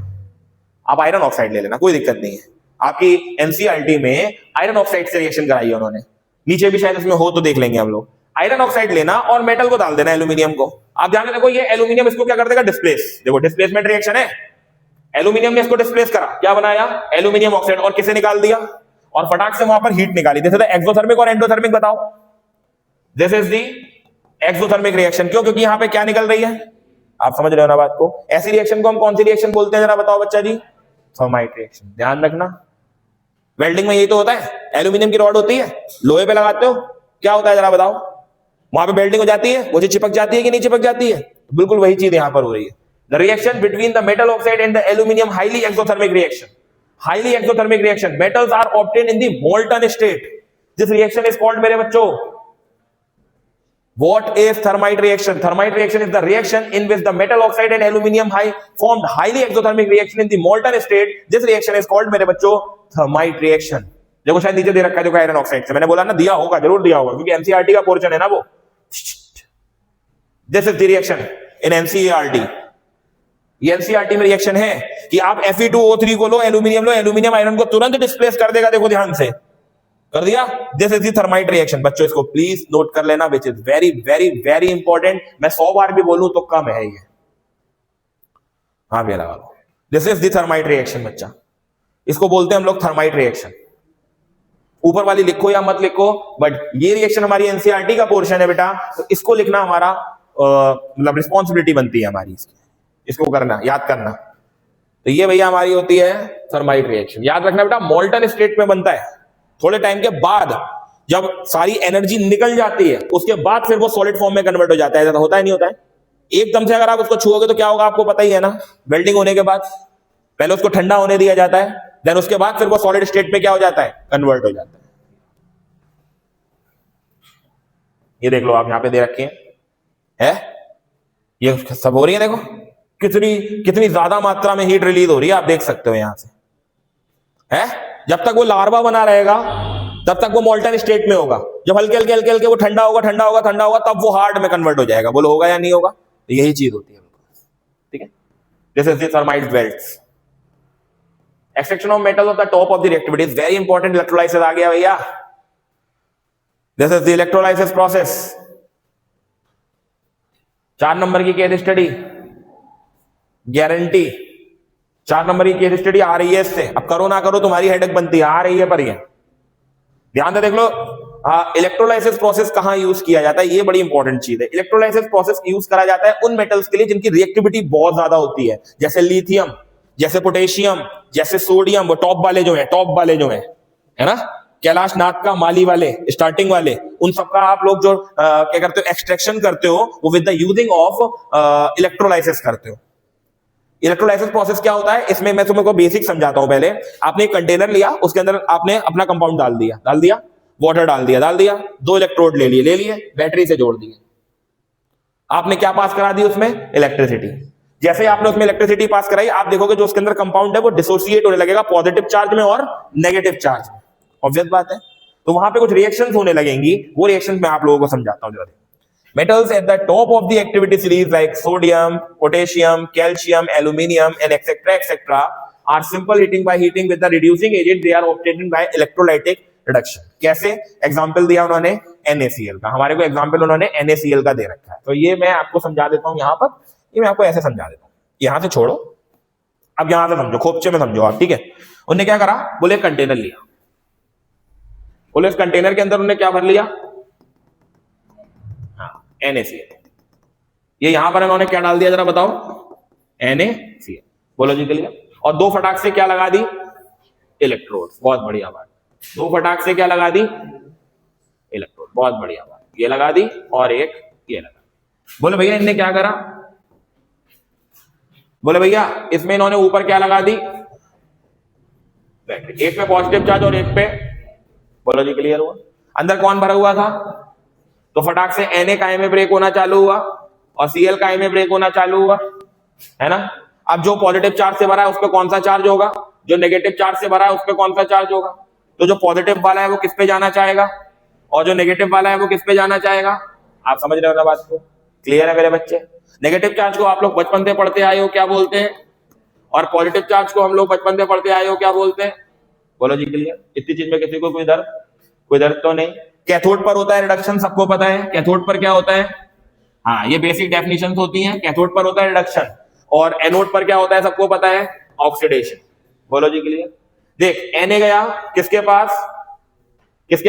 Speaker 1: आप आयरन ऑक्साइड ले लेना, कोई दिक्कत नहीं है। आपकी NCERT में आयरन ऑक्साइड से रिएक्शन कराई है उन्होंने, नीचे भी शायद इसमें हो तो देख लेंगे हम लोग। आयरन ऑक्साइड लेना और मेटल को डाल देना, एल्यूमिनियम को। आप ध्यान से देखो, ये एल्यूमिनियम इसको क्या कर देगा? डिस्प्लेस। देखो डिस्प्लेसमेंट रिएक्शन है, एल्यूमिनियम ने इसको डिस्प्लेस करा, क्या बनाया? Aluminium oxide. और किसे निकाल दिया? और फटाक से वहां पर हीट निकाली। जैसे एक्सोथर्मिक और एंडोथर्मिक, बताओ। This is the exothermic reaction. क्यों? क्योंकि यहां पे क्या निकल रही है? आप समझ रहे हो ना बात को? ऐसी रिएक्शन को हम कौन सी रिएक्शन बोलते हैं, जरा बताओ बच्चा जी? Thermite reaction. ध्यान रखना, वेल्डिंग में यही तो होता है। एल्यूमिनियम की रॉड होती है, लोहे पे लगाते हो, क्या होता है जरा बताओ? वहां पे वेल्डिंग हो जाती है, वो चीज चिपक जाती है कि नहीं चिपक जाती है? बिल्कुल वही चीज यहां पर हो रही है। The reaction between the metal oxide and the aluminium, highly exothermic reaction. Highly exothermic reaction, metals are obtained in the molten state. This reaction is called, मेरे बच्चों, what is thermite reaction? Thermite reaction is the reaction in which the metal oxide and aluminium formed highly exothermic reaction in the molten state. This reaction is called, मेरे बच्चों, thermite reaction। देखो शायद नीचे दे रखा है, देखो आयरन ऑक्साइड से। मैंने बोला ना, दिया होगा, जरूर दिया होगा, क्योंकि NCERT का पोर्शन है ना वो। This is the reaction in NCERT। ये NCERT में रिएक्शन है कि आप Fe2O3 को लो, एल्यूमिनियम लो, एल्यूमिनियम आयरन को तुरंत डिस्प्लेस कर देगा। देखो ध्यान से, कर दिया। This is the thermite reaction. बच्चों इसको प्लीज नोट कर लेना, विच is very very very important. मैं 100 बार भी बोलूं तो कम है ये। हाँ भैया लगा लो, this is the thermite reaction बच्चा, इसको बोलते हैं हम लोग थर्माइट रिएक्शन। ऊपर वाली लिखो या मत लिखो, बट ये रिएक्शन हमारी NCERT का पोर्शन है बेटा, तो इसको लिखना हमारा मतलब रिस्पॉन्सिबिलिटी बनती है हमारी, इसको करना, याद करना। तो ये भैया हमारी होती है थर्माइट रिएक्शन। याद रखना बेटा, मोल्टन स्टेट में बनता है। थोड़े टाइम के बाद जब सारी एनर्जी निकल जाती है, उसके बाद फिर वो सॉलिड फॉर्म में कन्वर्ट हो जाता है। ऐसा होता है नहीं होता है? एकदम से अगर आप उसको छुओगे तो क्या होगा आपको पता ही है ना। वेल्डिंग होने के बाद पहले उसको ठंडा होने दिया जाता है, देन उसके बाद फिर वो सॉलिड स्टेट में क्या हो जाता है? कन्वर्ट हो जाता है। ये देख लो आप, यहां पे दे रखे है, ये सब हो रही है। देखो कितनी कितनी ज्यादा मात्रा में हीट रिलीज हो रही है, आप देख सकते हो यहां से, है। जब तक वो लार्वा बना रहेगा तब तक वो मोल्टन स्टेट में होगा। जब हल्के हल्के हल्के हल्के वो ठंडा होगा ठंडा होगा ठंडा होगा, तब वो हार्ड में कन्वर्ट हो जाएगा। बोलो होगा या नहीं होगा? तो यही चीज होती है, ठीक है। This is the thermite belts. Extraction of metal of the top of the reactivity is very important. Electrolysis आ गया भैया. This is the electrolysis process. 4 number की केस स्टडी गारंटी. 4 नंबर की केस स्टडी आ रही है इससे. अब करो ना करो तुम्हारी हेडेक बनती है, आ रही है पर ये ध्यान से देख लो. इलेक्ट्रोलाइसिस प्रोसेस कहां यूज किया जाता है, ये बड़ी इंपॉर्टेंट चीज है. इलेक्ट्रोलाइसिस प्रोसेस यूज करा जाता है उन मेटल्स के लिए जिनकी रिएक्टिविटी बहुत ज्यादा होती है, जैसे लिथियम, जैसे पोटेशियम, जैसे सोडियम. वो टॉप वाले जो है ना, कैलाश नाथ का माली वाले स्टार्टिंग वाले, उन सबका आप लोग जो क्या करते हो, एक्सट्रैक्शन करते हो, वो with the using of electrolysis करते हो. इलेक्ट्रोलाइसिस प्रोसेस क्या होता है, इसमें मैं तुमको बेसिक समझाता हूं. पहले आपने एक कंटेनर लिया, उसके अंदर आपने अपना कंपाउंड डाल दिया, वाटर डाल दिया, 2 इलेक्ट्रोड ले लिए, बैटरी से जोड़ दिए. आपने क्या पास करा दी उसमें, इलेक्ट्रिसिटी. जैसे आपने उसमें इलेक्ट्रिसिटी पास कराई, आप देखोगे जो उसके अंदर कंपाउंड है वो डिसोसिएट होने लगेगा पॉजिटिव चार्ज में और नेगेटिव चार्ज में. ऑब्वियस बात है. तो वहां पे कुछ रिएक्शंस होने लगेंगी, वो रिएक्शंस मैं आप लोगों को समझाता हूं. Metals at the top of the activity series like sodium, potassium, calcium, aluminium and etc. are simple heating by heating with the reducing agent. They are obtained by electrolytic reduction. कैसे? Example दिया उन्होंने NaCl का. हमारे को example उन्होंने NaCl का दे रखा है, तो ये मैं आपको समझा देता हूं. यहां पर ये मैं आपको ऐसे समझा देता हूं. यहां से छोड़ो, अब यहां से समझो, खोपचे में समझो आप. ठीक है. उन्होंने क्या करा, बोले कंटेनर लिया, बोले इस कंटेनर के अंदर उन्होंने क्या भर लिया, NaCl. ये यहां पर इन्होंने क्या डाल दिया जरा बताओ, NaCl. बोलो जी क्लियर. और 2 फटाक से क्या लगा दी, इलेक्ट्रोड. बहुत बढ़िया बात. 2 फटाक से क्या लगा दी, इलेक्ट्रोड. बहुत बढ़िया बात. ये लगा दी और एक ये लगा. बोले भैया इनने क्या करा, बोले भैया इसमें इन्होंने ऊपर क्या लगा दी, बैटरी. एक पे पॉजिटिव चार्ज और एक पे. बोलो जी क्लियर हुआ. अंदर कौन भरा हुआ था, तो फटाक से Na काहे में ब्रेक होना चालू हुआ और Cl काहे में ब्रेक होना चालू हुआ, है ना. अब जो पॉजिटिव चार्ज से भरा है उस पर कौन सा चार्ज होगा, जो नेगेटिव चार्ज से भरा है उस पर कौन सा चार्ज होगा. तो जो पॉजिटिव वाला है वो किस पे जाना चाहेगा और जो नेगेटिव वाला है वो किस पे जाना चाहेगा. आप समझ रहे हो ना बात को, क्लियर है मेरे बच्चे. नेगेटिव चार्ज को आप लोग बचपन से पढ़ते आए हो, क्या बोलते हैं, और पॉजिटिव चार्ज को हम लोग बचपन से पढ़ते आए हो, क्या बोलते हैं. बोलो जी क्लियर. इतनी चीज में किसी को कोई दर्द तो नहीं. कैथोड पर होता है रिडक्शन, सबको पता है. कैथोड पर क्या होता है, हाँ ये बेसिक डेफिनेशंस होती हैं. कैथोड पर होता है रिडक्शन और एनोड पर क्या होता है, सबको पता है, ऑक्सीडेशन. बोलो जी क्लियर. देख Na गया किसके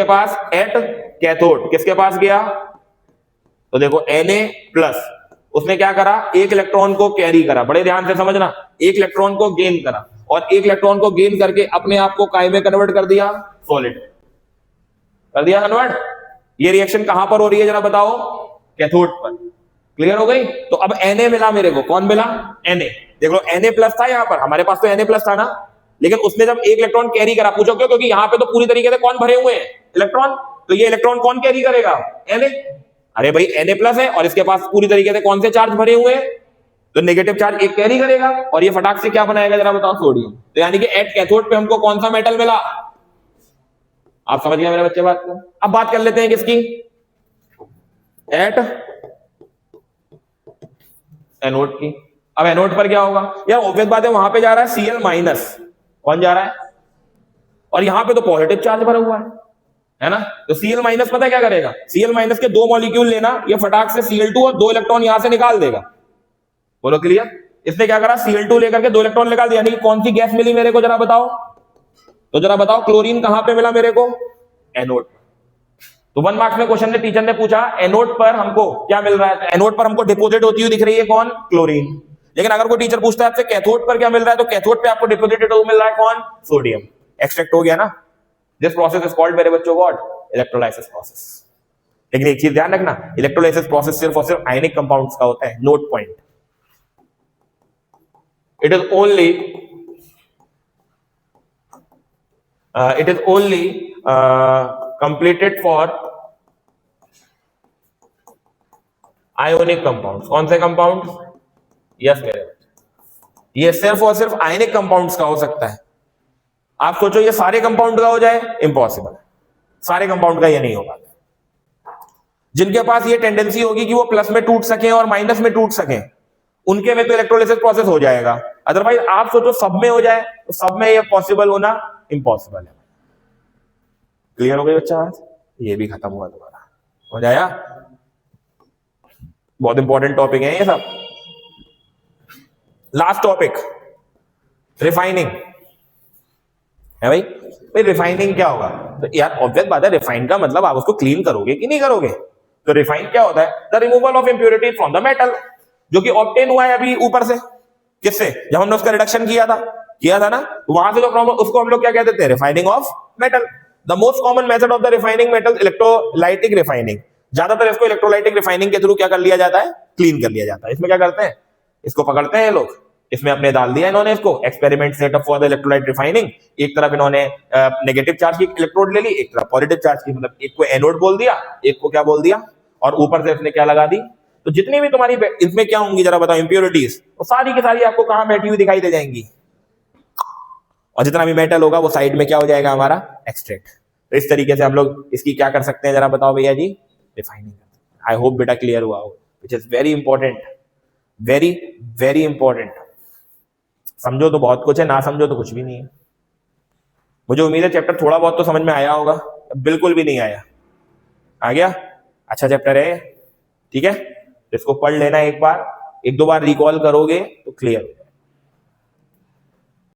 Speaker 1: पास, एट कैथोड. किसके पास गया, तो देखो Na प्लस, उसने क्या करा, एक इलेक्ट्रॉन को कैरी करा. बड़े ध्यान से समझना, एक इलेक्ट्रॉन को गेन करा और एक इलेक्ट्रॉन को गेन करके अपने आप को काय में कन्वर्ट कर दिया, सॉलिड कर दिया कन्वर्ट. ये रिएक्शन कहां पर हो रही है जरा बताओ, कैथोड पर. क्लियर हो गई. तो अब Na मिला मेरे को, कौन मिला, Na. देख लो Na प्लस था यहां पर, हमारे पास तो Na प्लस था ना, लेकिन उसने जब एक इलेक्ट्रॉन कैरी करा, पूछो क्यों, क्योंकि यहां पे तो पूरी तरीके से कौन भरे हुए हैं, इलेक्ट्रॉन. तो ये इलेक्ट्रॉन कौन कैरी करेगा, Na. अरे भाई Na प्लस है और इसके पास पूरी तरीके से कौन से चार्ज भरे हुए हैं, तो नेगेटिव चार्ज एक कैरी करेगा और ये फटाक से क्या बनाएगा जरा बताओ, सोडियम. तो यानी कि एट कैथोड पे हमको कौन सा मेटल मिला. आप समझ गए मेरे बच्चे बात को. अब बात कर लेते हैं किसकी, एट एनोड की. अब एनोड पर क्या होगा यार, ऑब्वियस बात है, वहां पे जा रहा है Cl माइनस. कौन जा रहा है, और यहां पे तो पॉजिटिव चार्ज भरा हुआ है ना. तो Cl माइनस पता क्या करेगा, Cl माइनस के 2 मॉलिक्यूल लेना, ये फटाक से Cl2 और 2 इलेक्ट्रॉन यहां से निकाल देगा. बोलो क्लियर. इसने क्या करा, Cl2 लेकर के 2 इलेक्ट्रॉन निकाल दिया. यानी कि कौन सी गैस मिली मेरे को जरा बताओ, तो जरा बताओ क्लोरीन कहां पे मिला मेरे को, एनोड. तो 1 मार्क्स में क्वेश्चन में टीचर ने पूछा एनोड पर हमको क्या मिल रहा है, तो एनोड पर हमको डिपोजिट होती हुई दिख रही है कौन, क्लोरीन. लेकिन अगर कोई टीचर पूछता है आपसे कैथोड पर क्या मिल रहा है, तो कैथोड पे आपको डिपोजिटेड मिल रहा है कौन, सोडियम. एक्सट्रैक्ट हो गया ना. दिस प्रोसेस इज कॉल्ड मेरे बच्चों व्हाट, इलेक्ट्रोलाइसिस प्रोसेस. लेकिन एक चीज ध्यान रखना, इलेक्ट्रोलाइसिस प्रोसेस सिर्फ और सिर्फ आयनिक कंपाउंड्स का होता है. Note point, it is only completed for ionic compounds. कौन से कंपाउंड, यस मेरे बच्चे, ये सिर्फ और सिर्फ आयनिक कंपाउंड्स का हो सकता है. आप सोचो ये सारे कंपाउंड का हो जाए, इम्पॉसिबल. सारे कंपाउंड का ये नहीं होगा. जिनके पास ये टेंडेंसी होगी कि वो प्लस में टूट सके और माइनस में टूट सके, उनके में तो इलेक्ट्रोलाइसिस प्रोसेस हो जाएगा. अदरवाइज आप सोचो सब में हो जाए तो सब में ये पॉसिबल होना इम्पॉसिबल है। क्लियर हो गई बच्चा? आज ये भी खत्म हुआ तुम्हारा, हो जाएगा। बहुत इंपॉर्टेंट टॉपिक है ये सब। लास्ट टॉपिक रिफाइनिंग है भाई। भाई रिफाइनिंग क्या होगा? तो यार ऑब्वियस बात है, रिफाइन का मतलब आप उसको क्लीन करोगे कि नहीं करोगे। तो रिफाइन क्या होता है? The removal of impurities from the metal, जो कि ऑब्टेन हुआ है अभी ऊपर से। किससे? जब हमने उसका रिडक्शन किया था ना, तो वहां से जो उसको हम लोग क्या कहते थे? Refining of metal. The most common method of the refining metal electrolytic refining. ज्यादातर इसको इलेक्ट्रोलाइटिक रिफाइनिंग के थ्रू क्या कर लिया जाता है? क्लीन कर लिया जाता है। इसमें क्या करते हैं? इसको पकड़ते हैं लोग, इसमें अपने डाल दिया इन्होंने इसको experiment setup for the electrolyte refining. एक तरफ इन्होंने नेगेटिव चार्ज की इलेक्ट्रोड ले ली, एक तरफ पॉजिटिव चार्ज की, मतलब एक को एनोड बोल दिया, एक को क्या बोल दिया, और ऊपर से इसने क्या लगा दी। तो जितनी भी तुम्हारी इसमें क्या होंगी जरा बताओ, इंप्योरिटीज, वो सारी की सारी आपको कहां बैठी हुई दिखाई दे जाएंगी। और जितना भी मेटल होगा वो साइड में क्या हो जाएगा हमारा? एक्सट्रैक्ट। तो इस तरीके से हम लोग इसकी क्या कर सकते हैं जरा बताओ भैया जी? रिफाइनिंग। आई होप बेटा क्लियर हुआ हो, विच is very important, very very important. समझो तो बहुत कुछ है, ना समझो तो कुछ भी नहीं है। मुझे उम्मीद है चैप्टर थोड़ा बहुत तो समझ में आया होगा। बिल्कुल भी नहीं आया? आ गया? अच्छा चैप्टर है, ठीक है। इसको पढ़ लेना एक बार, एक दो बार रिकॉल करोगे तो क्लियर।